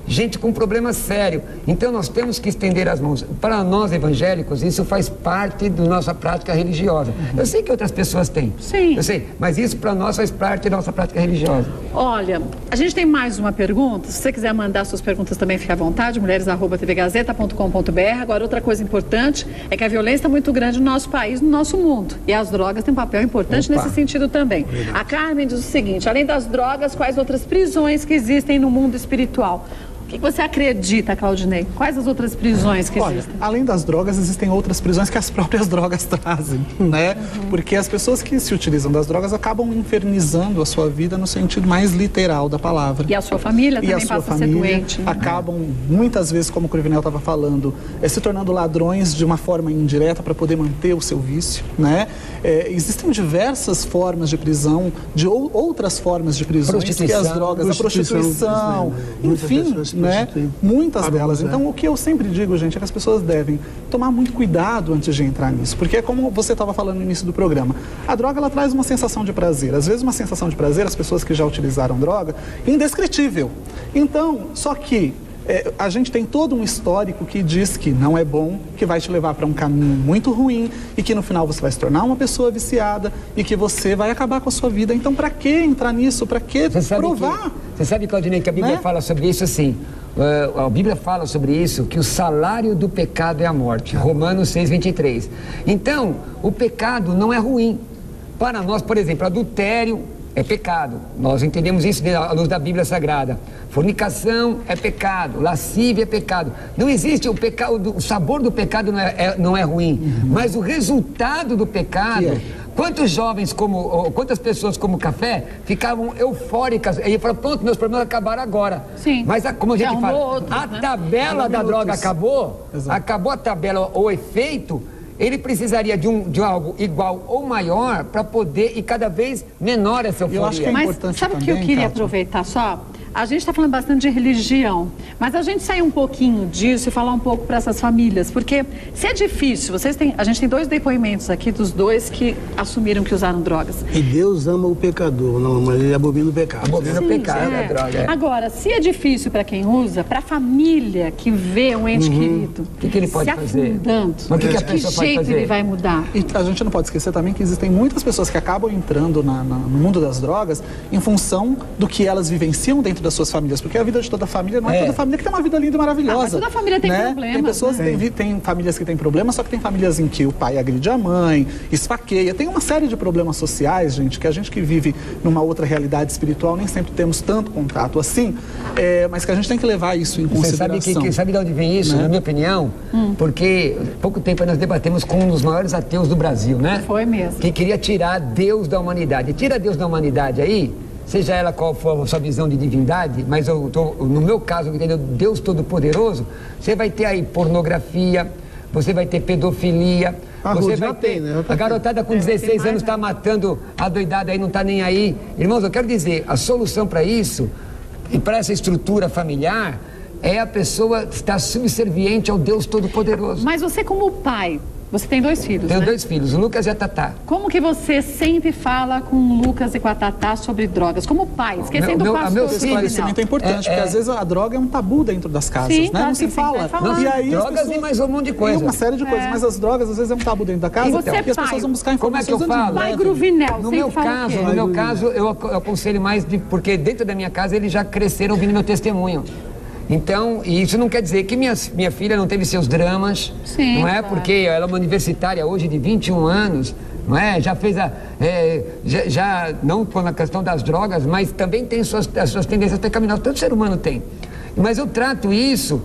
gente com problema sério. Então nós temos que estender as mãos. Para nós evangélicos, isso faz parte da nossa prática religiosa. Eu sei que outras pessoas têm. Sim. Eu sei, mas isso para nós faz parte da nossa prática religiosa. Olha, a gente tem mais uma pergunta. Se você quiser mandar suas perguntas também, fique à vontade, mulheres@tvgazeta.com.br. Agora, outra coisa importante é que a violência está muito grande no nosso país, no nosso mundo. E as drogas têm um papel importante nesse sentido também. A Carmen diz o seguinte, além das drogas, quais outras prisões que existem no mundo espiritual? O que você acredita, Claudinei? Quais as outras prisões que existem? Além das drogas, existem outras prisões que as próprias drogas trazem, né? Porque as pessoas que se utilizam das drogas acabam infernizando a sua vida no sentido mais literal da palavra. E a sua família também passa a ser doente. Né? Acabam, muitas vezes, como o Cruvinel estava falando, se tornando ladrões de uma forma indireta para poder manter o seu vício, né? Existem diversas formas de prisão, de outras formas de prisões que as drogas, a prostituição, enfim, né? Muitas delas. Então, o que eu sempre digo, gente, é que as pessoas devem tomar muito cuidado antes de entrar nisso. Porque é como você estava falando no início do programa. A droga, ela traz uma sensação de prazer. Às vezes, uma sensação de prazer, as pessoas que já utilizaram droga, indescritível. Então, só que a gente tem todo um histórico que diz que não é bom, que vai te levar para um caminho muito ruim e que no final você vai se tornar uma pessoa viciada e que você vai acabar com a sua vida. Então, para que entrar nisso? Para que provar? Você sabe, Claudinei, que a Bíblia fala sobre isso assim. A Bíblia fala sobre isso, que o salário do pecado é a morte. Romanos 6:23. Então, o pecado não é ruim. Para nós, por exemplo, adultério é pecado. Nós entendemos isso à luz da Bíblia Sagrada. Fornicação é pecado, lascívia é pecado. Não existe o pecado, o sabor do pecado não é ruim, mas o resultado do pecado. Quantos jovens, quantas pessoas como café ficavam eufóricas e falaram, pronto, meus problemas acabaram agora. Sim. Mas como a gente fala, a tabela da droga acabou, acabou a tabela, o efeito. Ele precisaria de algo igual ou maior para poder, e cada vez menor essa euforia. Eu acho que é importante. Mas sabe o que eu queria aproveitar só? a gente está falando bastante de religião, mas a gente sair um pouquinho disso e falar um pouco para essas famílias, porque se é difícil, a gente tem 2 depoimentos aqui dos 2 que assumiram que usaram drogas. E Deus ama o pecador, não, mas ele abomina o pecado. Abomina o pecado, a droga. Agora, se é difícil para quem usa, para a família que vê um ente querido que ele pode se fazer? afundando, Mas de que que jeito ele vai mudar? E a gente não pode esquecer também que existem muitas pessoas que acabam entrando no mundo das drogas em função do que elas vivenciam dentro das suas famílias, porque a vida de toda família não é toda família que tem uma vida linda e maravilhosa. Mas toda família tem problemas. Tem pessoas, tem famílias que têm problemas, só que tem famílias em que o pai agride a mãe, esfaqueia. Tem uma série de problemas sociais, gente, que a gente que vive numa outra realidade espiritual nem sempre temos tanto contato assim, mas que a gente tem que levar isso em consideração. Você sabe de onde vem isso, na minha opinião? Porque pouco tempo nós debatemos com um dos maiores ateus do Brasil, né? Foi mesmo. Que queria tirar Deus da humanidade. Tira Deus da humanidade aí, seja ela qual for a sua visão de divindade, mas no meu caso, entendeu? Deus Todo-Poderoso, você vai ter aí pornografia, você vai ter pedofilia, você vai ter... A garotada com 16 anos está matando a doidada aí, não está nem aí. Irmãos, eu quero dizer, a solução para isso e para essa estrutura familiar é a pessoa estar subserviente ao Deus Todo-Poderoso. Mas você como pai, você tem 2 filhos, Tenho 2 filhos, o Lucas e a Tatá. Como que você sempre fala com o Lucas e com a Tatá sobre drogas? Como pai, esquecendo o pastor. Esse esclarecimento é importante, porque às vezes a droga é um tabu dentro das casas, sim, né? Claro, não se fala. Não, e aí drogas e mais um monte de coisa. E uma série de coisas, mas as drogas às vezes é um tabu dentro da casa, E você, e as pai, pessoas vão buscar informações. Como é que eu falo? Pai Gruvinel, No meu caso, eu aconselho mais, porque dentro da minha casa eles já cresceram ouvindo meu testemunho. Então, isso não quer dizer que minha filha não teve seus dramas, sim, não é? Claro. Porque ela é uma universitária hoje de 21 anos, não é? Já fez não na questão das drogas, mas também tem as suas tendências pecaminosas, todo ser humano tem. Mas eu trato isso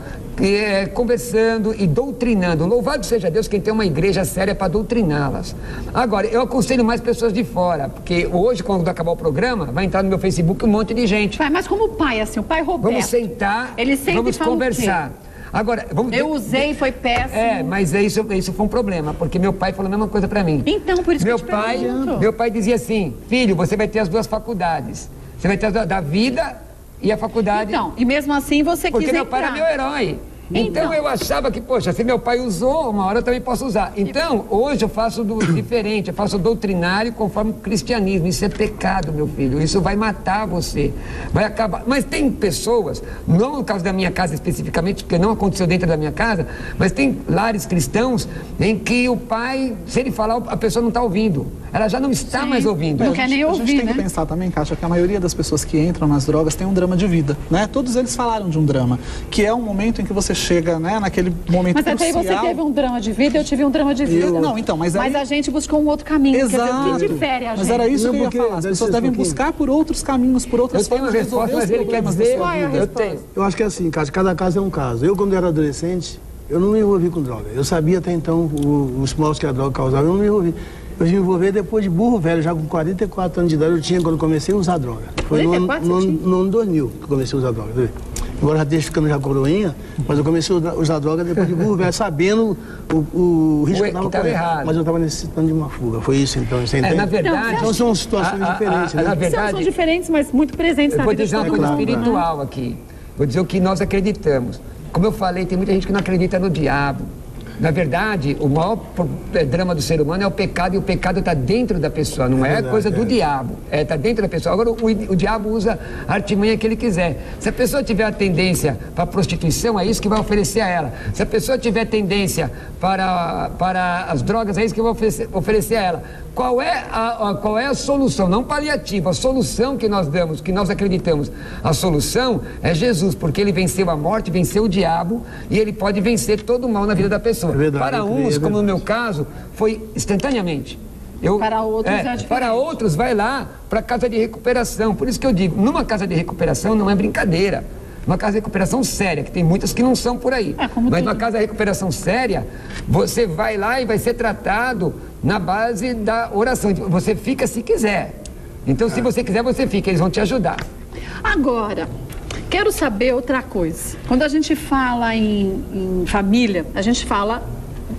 conversando e doutrinando. Louvado seja Deus quem tem uma igreja séria para doutriná-las. Agora, eu aconselho mais pessoas de fora, porque hoje, quando acabar o programa, vai entrar no meu Facebook um monte de gente. Mas como pai, assim, o pai Roberto... Vamos sentar, ele sempre vamos conversar. Agora, eu usei, foi péssimo. Mas isso foi um problema, porque meu pai falou a mesma coisa para mim. Então, por isso meu que eu te pergunto. Meu pai dizia assim, filho, você vai ter as 2 faculdades. Você vai ter da vida e a faculdade. Então, e mesmo assim você porque quis meu pai era meu herói. Então eu achava que, poxa, se meu pai usou, uma hora eu também posso usar. Então, hoje eu faço diferente, eu faço doutrinário conforme o cristianismo. Isso é pecado, meu filho. Isso vai matar você. Vai acabar. Mas tem pessoas, não no caso da minha casa especificamente, porque não aconteceu dentro da minha casa, mas tem lares cristãos em que o pai, se ele falar, a pessoa não está ouvindo. Ela já não está mais ouvindo. Não quer nem ouvir, a gente tem que pensar também, Kátia, que a maioria das pessoas que entram nas drogas tem um drama de vida, né? Todos eles falaram de um drama, que é um momento em que você chega, né, naquele momento crucial. Mas até aí você teve um drama de vida, eu tive um drama de vida. Mas a gente buscou um outro caminho. Exato. Quer dizer, o que difere a gente? Mas era isso que eu ia falar. As pessoas devem buscar por outros caminhos, por outras formas de resolver os problemas da sua vida. Eu tenho. Eu acho que é assim, Kátia, cada caso é um caso. Eu, quando era adolescente, eu não me envolvi com droga. Eu sabia até então os maus que a droga causava, eu não me envolvi. Eu me envolvi depois de burro velho, já com 44 anos de idade, eu tinha quando comecei a usar droga. Foi no ano 2000 que eu comecei a usar droga. Embora já esteja ficando já coroinha, mas eu comecei a usar droga depois de burro velho, sabendo o risco que estava errado. Mas eu estava necessitando de uma fuga. Foi isso, então. Você entende? Na verdade... Então são situações diferentes, né? Na verdade, são diferentes, mas muito presentes na vida. Vou dizer uma coisa espiritual aqui. Vou dizer o que nós acreditamos. Como eu falei, tem muita gente que não acredita no diabo. Na verdade, o maior drama do ser humano é o pecado, e o pecado está dentro da pessoa, não é coisa do diabo, está dentro da pessoa. Agora, o diabo usa a artimanha que ele quiser. Se a pessoa tiver a tendência para a prostituição, é isso que vai oferecer a ela. Se a pessoa tiver tendência para as drogas, é isso que vai oferecer a ela. Qual é a solução? Não paliativa, a solução que nós damos, que nós acreditamos. A solução é Jesus, porque ele venceu a morte, venceu o diabo, e ele pode vencer todo o mal na vida da pessoa. É verdade, para uns, como no meu caso, foi instantaneamente. Para outros para outros, vai lá para a casa de recuperação. Por isso que eu digo, numa casa de recuperação não é brincadeira. Uma casa de recuperação séria, que tem muitas que não são por aí. Mas uma casa de recuperação séria, você vai lá e vai ser tratado na base da oração. Você fica se quiser. Então, se você quiser, você fica. Eles vão te ajudar. Agora, quero saber outra coisa. Quando a gente fala em família, a gente fala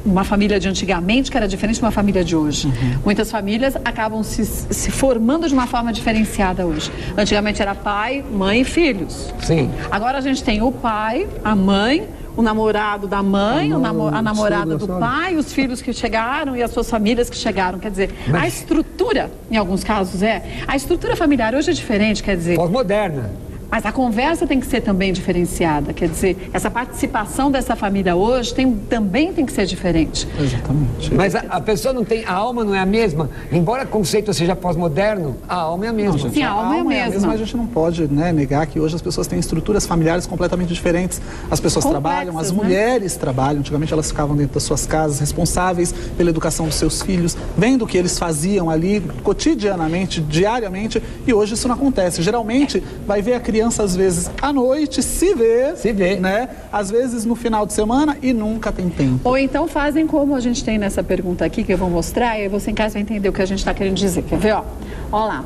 uma família de antigamente que era diferente de uma família de hoje. Muitas famílias acabam se formando de uma forma diferenciada hoje. Antigamente era pai, mãe e filhos. Sim. Agora a gente tem o pai, a mãe, o namorado da mãe, a namorada do pai, os filhos que chegaram e as suas famílias que chegaram. Quer dizer, a estrutura, em alguns casos a estrutura familiar hoje é diferente, quer dizer... Pós-moderna. Mas a conversa tem que ser também diferenciada, quer dizer, essa participação dessa família hoje também tem que ser diferente. Exatamente. Mas a pessoa não tem, a alma não é a mesma, embora o conceito seja pós-moderno, a alma é a mesma. Não, gente, sim, a alma é a mesma. Mas a gente não pode, né, negar que hoje as pessoas têm estruturas familiares completamente diferentes. As pessoas trabalham, as mulheres trabalham, antigamente elas ficavam dentro das suas casas, responsáveis pela educação dos seus filhos, vendo o que eles faziam ali cotidianamente, diariamente, e hoje isso não acontece. Geralmente vai ver a criança às vezes à noite, se vê, né? Às vezes no final de semana e nunca tem tempo. Ou então fazem como a gente tem nessa pergunta aqui, que eu vou mostrar, e aí você em casa vai entender o que a gente está querendo dizer. Quer ver, ó? Ó lá.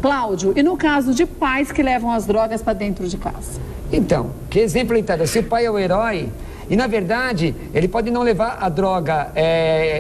Cláudio, e no caso de pais que levam as drogas para dentro de casa? Então, que exemplo ele está dando? Se o pai é o herói, e na verdade, ele pode não levar a droga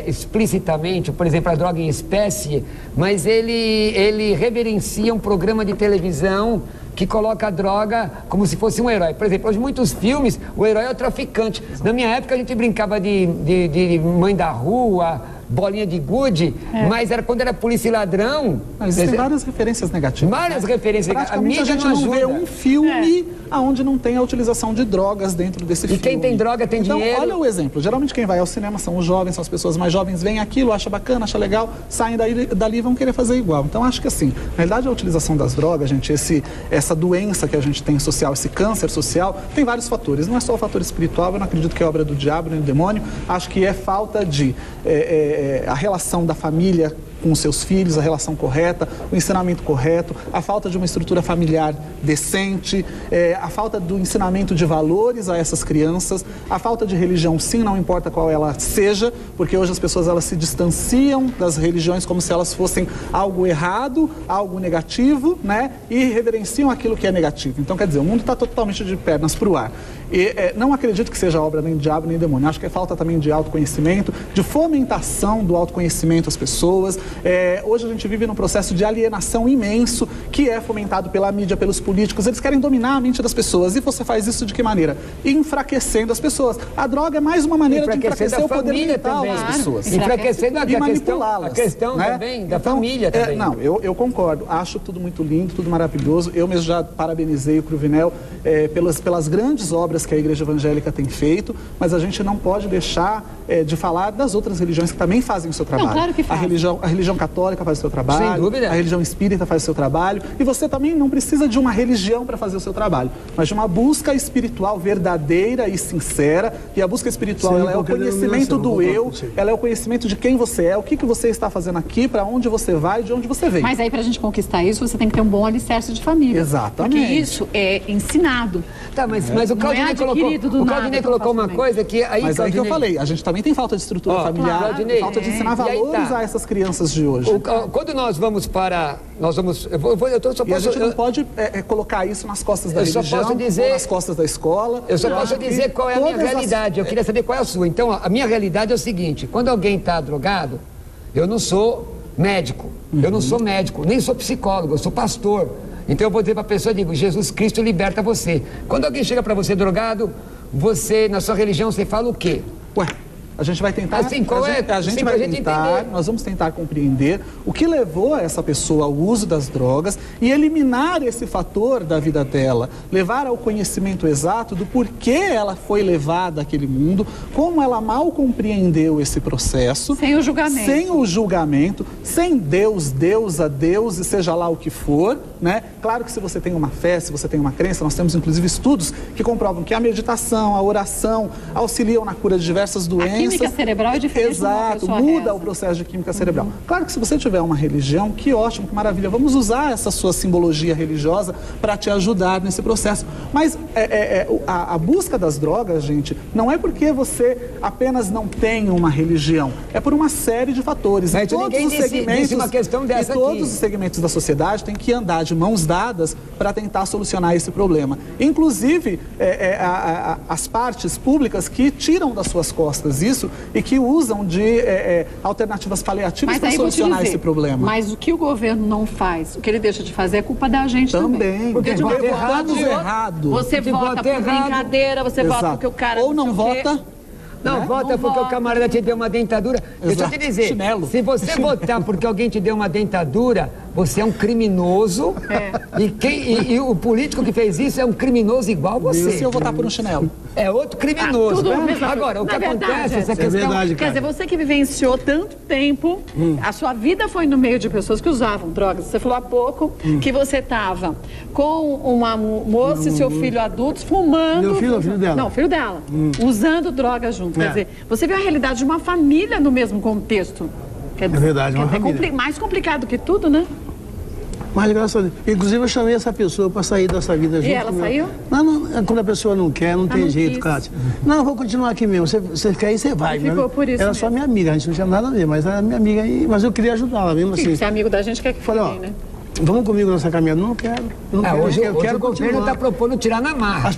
explicitamente, por exemplo, a droga em espécie, mas ele reverencia um programa de televisão que coloca a droga como se fosse um herói. Por exemplo, hoje muitos filmes, o herói é o traficante. Na minha época a gente brincava de mãe da rua, bolinha de gude, mas era quando era polícia e ladrão. Mas tem várias referências negativas. Várias referências. Praticamente a gente não vê um filme onde não tem a utilização de drogas dentro desse filme. E quem tem droga tem dinheiro. Então, olha o exemplo. Geralmente quem vai ao cinema são os jovens, são as pessoas mais jovens, veem aquilo, acha bacana, acha legal, saem dali e vão querer fazer igual. Então, acho que assim, na realidade a utilização das drogas, gente, essa doença que a gente tem social, esse câncer social, tem vários fatores. Não é só o fator espiritual, eu não acredito que é obra do diabo nem do demônio. Acho que é falta de a relação da família com os seus filhos, a relação correta, o ensinamento correto, a falta de uma estrutura familiar decente, a falta do ensinamento de valores a essas crianças, a falta de religião, sim, não importa qual ela seja, porque hoje as pessoas elas se distanciam das religiões como se elas fossem algo errado, algo negativo, né? E reverenciam aquilo que é negativo. Então, quer dizer, o mundo está totalmente de pernas para o ar. E não acredito que seja obra nem do diabo nem do demônio. Acho que é falta também de autoconhecimento, de fomentação do autoconhecimento às pessoas. Hoje a gente vive num processo de alienação imenso que é fomentado pela mídia, pelos políticos. Eles querem dominar a mente das pessoas. E você faz isso de que maneira? Enfraquecendo as pessoas. A droga é mais uma maneira de enfraquecer o poder mental das pessoas. Enfraquecendo e manipulá-las. A questão né? também da família também. Não, eu concordo. Acho tudo muito lindo, tudo maravilhoso. Eu mesmo já parabenizei o Cruvinel pelas grandes obras que a Igreja Evangélica tem feito, mas a gente não pode deixar de falar das outras religiões que também fazem o seu trabalho. Não, claro que faz. A religião católica faz o seu trabalho, sem dúvida. A religião espírita faz o seu trabalho, e você também não precisa de uma religião para fazer o seu trabalho, mas de uma busca espiritual verdadeira e sincera. E a busca espiritual ela é o conhecimento do eu, ela é o conhecimento de quem você é, o que você está fazendo aqui, para onde você vai, de onde você veio. Mas aí, para a gente conquistar isso, você tem que ter um bom alicerce de família. Exatamente. Porque isso é ensinado. Tá, mas o Claudinei colocou uma coisa que aí... Mas aí que eu falei, a gente também tem falta de estrutura familiar, Claudinei, falta de ensinar valores a essas crianças de hoje. Quando nós vamos para... E a gente não pode colocar isso nas costas da religião, ou nas costas da escola. Eu só posso dizer qual é a minha realidade. Eu queria saber qual é a sua. Então, a minha realidade é o seguinte: quando alguém está drogado, eu não sou médico. Eu não sou médico, nem sou psicólogo, eu sou pastor. Então eu vou dizer para a pessoa, digo, Jesus Cristo liberta você. Quando alguém chega para você drogado, você, na sua religião, você fala o quê? Ué, a gente vai tentar... Assim, qual é? A gente vai tentar, nós vamos tentar compreender o que levou essa pessoa ao uso das drogas e eliminar esse fator da vida dela, levar ao conhecimento exato do porquê ela foi levada àquele mundo, como ela mal compreendeu esse processo. Sem o julgamento. Sem o julgamento, sem Deus, deusa, Deus e seja lá o que for, né? Claro que se você tem uma fé, se você tem uma crença, nós temos inclusive estudos que comprovam que a meditação, a oração auxiliam na cura de diversas doenças. A química cerebral é diferente. Exato, muda o processo de química cerebral. Claro que se você tiver uma religião, que ótimo, que maravilha, vamos usar essa sua simbologia religiosa para te ajudar nesse processo. Mas a busca das drogas, gente, não é porque você apenas não tem uma religião, é por uma série de fatores. Mas todos os segmentos da sociedade têm que andar de mãos dadas para tentar solucionar esse problema. Inclusive, as partes públicas que tiram das suas costas isso isso e que usam de alternativas paliativas para solucionar esse problema. Mas o que o governo não faz, o que ele deixa de fazer é culpa da gente também. Porque de vota errado. Você vota por brincadeira, você vota porque o cara... Ou não vota... Não, vota porque o camarada te deu uma dentadura. Deixa eu te dizer, se você votar porque alguém te deu uma dentadura, você é um criminoso. E o político que fez isso é um criminoso igual você. E se eu votar por um chinelo? É outro criminoso. Agora, o que acontece é essa questão... Quer dizer, você que vivenciou tanto tempo, a sua vida foi no meio de pessoas que usavam drogas. Você falou há pouco que você estava com uma moça e seu filho adultos fumando... Meu filho ou filho dela? Não, filho dela. Usando drogas junto. Quer dizer, você viu a realidade de uma família no mesmo contexto. É verdade, uma família. Mais complicado que tudo, né? Mas graças a Deus. Inclusive eu chamei essa pessoa para sair dessa vida junto. E ela saiu? Não, quando a pessoa não quer, não tem jeito, Cátia. Não, eu vou continuar aqui mesmo. Você quer ir, você vai. Ficou por isso Era só minha amiga, a gente não tinha nada a ver, mas era minha amiga. Mas eu queria ajudá-la mesmo assim. Se é amigo da gente, quer que falei, né? Vamos comigo nessa caminhada? Não quero. Hoje o governo está propondo tirar na marra. As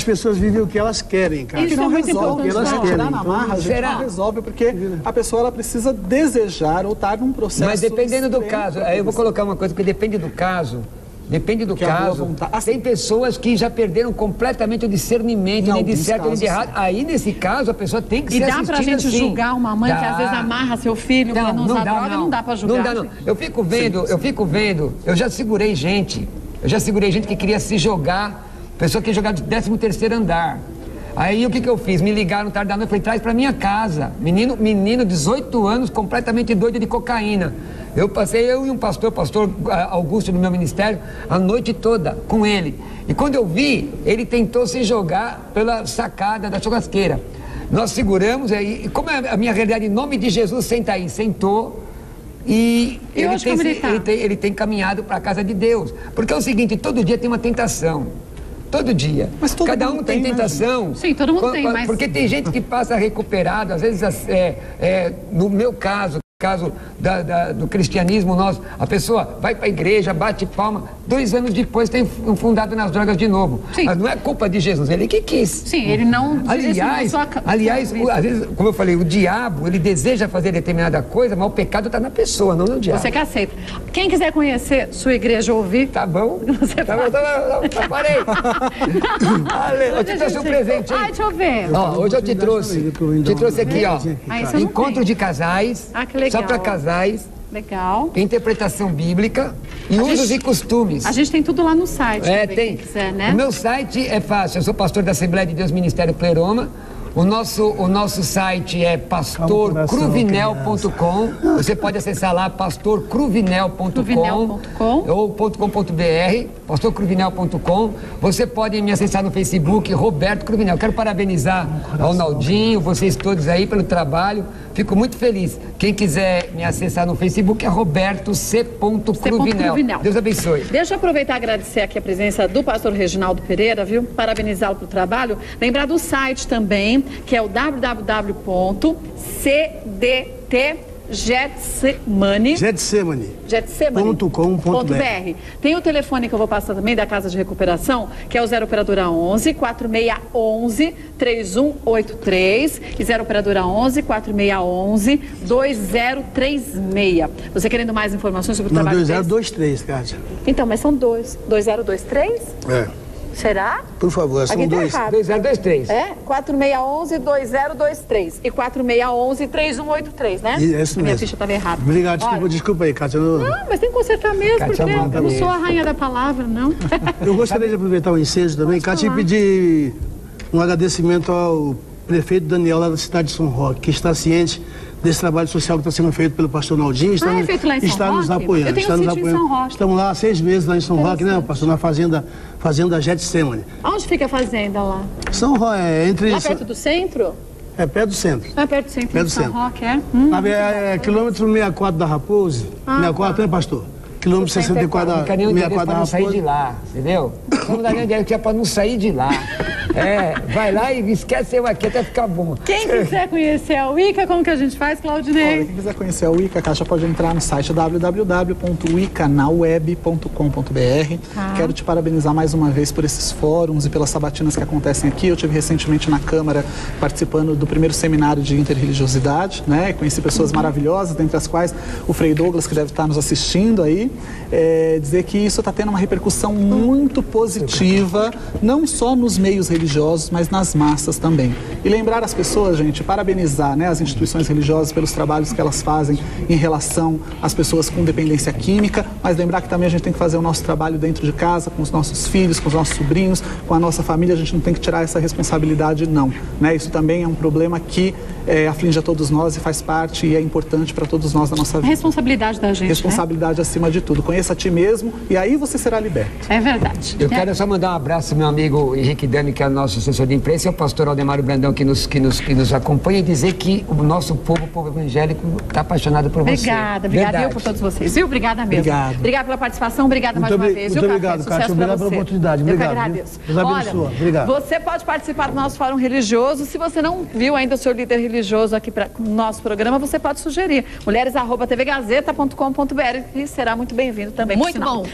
pessoas vivem o que elas querem, cara. Isso não resolve. importante. Elas tirar na marra, a gente não resolve, porque a pessoa ela precisa desejar ou estar num processo. Mas dependendo do caso, aí eu vou colocar uma coisa, porque depende do caso. Depende do caso. Tem pessoas que já perderam completamente o discernimento, nem de certo nem de errado. Aí, nesse caso, a pessoa tem que ser assistida. E dá pra gente julgar uma mãe que às vezes amarra seu filho pra não usar droga? Não dá pra julgar. Não dá, não. Eu fico vendo, eu já segurei gente que queria se jogar, pessoa que ia jogar do 13º andar. Aí o que eu fiz? Me ligaram tarde da noite, falei, traz pra minha casa. Menino, 18 anos, completamente doido de cocaína. Eu e um pastor Augusto do meu ministério, a noite toda com ele. E quando eu vi, ele tentou se jogar pela sacada da churrasqueira. Nós seguramos, e como é a minha realidade, em nome de Jesus, senta aí, sentou. E ele tem caminhado para a casa de Deus. Porque é o seguinte, todo dia tem uma tentação. Todo dia. Mas cada um tem tentação. Sim, todo mundo tem, mas... Porque tem gente que passa recuperado, às vezes, no meu caso do cristianismo nosso, a pessoa vai para a igreja, bate palma, 2 anos depois tem fundado nas drogas de novo. Sim. Mas não é culpa de Jesus, ele que quis. Sim, ele não... Aliás, às vezes, como eu falei, o diabo, ele deseja fazer determinada coisa, mas o pecado está na pessoa, não no diabo. Você que aceita. Quem quiser conhecer sua igreja ou ouvir... Tá bom. Parei. Eu te trouxe um presente, hein? Deixa eu ver. Hoje eu te trouxe aqui, ó. Encontro de casais. Que legal. Só para casais. Legal. Interpretação bíblica e usos e costumes. A gente tem tudo lá no site. Tem. Quem quiser, né? O meu site é fácil. Eu sou pastor da Assembleia de Deus Ministério Pleroma. O nosso site é pastorcruvinel.com. Você pode acessar lá pastorcruvinel.com ou .com.br, pastorcruvinel.com. Você pode me acessar no Facebook, Roberto Cruvinel. Quero parabenizar ao Naldinho, vocês todos aí pelo trabalho. Fico muito feliz. Quem quiser me acessar no Facebook é Roberto C. Cruvinel. Deus abençoe. Deixa eu aproveitar e agradecer aqui a presença do pastor Reginaldo Pereira, viu? Parabenizá-lo pelo trabalho. Lembrar do site também, que é o www.cdtgetsemane.com.br. Tem o telefone que eu vou passar também da Casa de Recuperação, que é o 0 operadora 11 4611 3183 e 0 operadora 11 4611 2036. Você querendo mais informações sobre o trabalho? 2023, Cátia. Então, mas são 2023? Será? Por favor, são 2023. 4611-2023 e 4611-3183, né? É isso mesmo. Minha ficha estava errada. Obrigado, desculpa aí, Cátia. Não, mas tem que consertar mesmo, Cátia, porque eu não sou a rainha da palavra, não. Eu gostaria de aproveitar o ensejo também, Cátia, e pedir um agradecimento ao prefeito Daniel lá da cidade de São Roque, que está ciente desse trabalho social que está sendo feito pelo pastor Naldinho, está nos apoiando. Eu tenho sítio em São Roque. Estamos lá há 6 meses lá em São Roque, né, pastor, na fazenda Getsemane. Onde fica a fazenda lá? São Roque, entre... Lá perto do centro? É perto do centro. É perto do centro, perto de São Roque, é? É quilômetro 64 da Raposo. 64, né, pastor? Quilômetro 64 da Raposo. Não sair de lá, entendeu? Vamos dar minha ideia que é para não sair de lá. Vai lá e esquece eu aqui até ficar bom. Quem quiser conhecer a Wicca, como que a gente faz, Claudinei? Olha, quem quiser conhecer a Wicca, a Kátia pode entrar no site www.wiccanaweb.com.br. Quero te parabenizar mais uma vez por esses fóruns e pelas sabatinas que acontecem aqui. Eu estive recentemente na Câmara participando do primeiro seminário de interreligiosidade, né? Conheci pessoas maravilhosas, dentre as quais o Frei Douglas, que deve estar nos assistindo aí. Dizer que isso está tendo uma repercussão muito positiva, não só nos meios religiosos, mas nas massas também. E lembrar as pessoas, gente, parabenizar, né, as instituições religiosas pelos trabalhos que elas fazem em relação às pessoas com dependência química, mas lembrar que também a gente tem que fazer o nosso trabalho dentro de casa, com os nossos filhos, com os nossos sobrinhos, com a nossa família. A gente não tem que tirar essa responsabilidade, não. Né? Isso também é um problema que aflige a todos nós e faz parte e é importante para todos nós da nossa vida. Responsabilidade da gente, responsabilidade, né? Acima de tudo. Conheça a ti mesmo e aí você será liberto. É verdade. Eu quero só mandar um abraço ao meu amigo Henrique Dani, que é o nosso assessor de imprensa, e ao pastor Aldemário Brandão, que nos acompanha, e dizer que o nosso povo, o povo evangélico, está apaixonado por você. Obrigada eu por todos vocês, viu? Obrigada mesmo. Obrigada pela participação, obrigada mais uma vez. Muito obrigado, Kátia. Obrigado pela oportunidade. Obrigado. Eu que agradeço. Deus abençoe. Obrigado. Você pode participar do nosso Fórum Religioso. Se você não viu ainda o seu líder religioso aqui para o nosso programa, você pode sugerir. mulheres@tvgazeta.com.br e será muito bem-vindo também. Muito bom.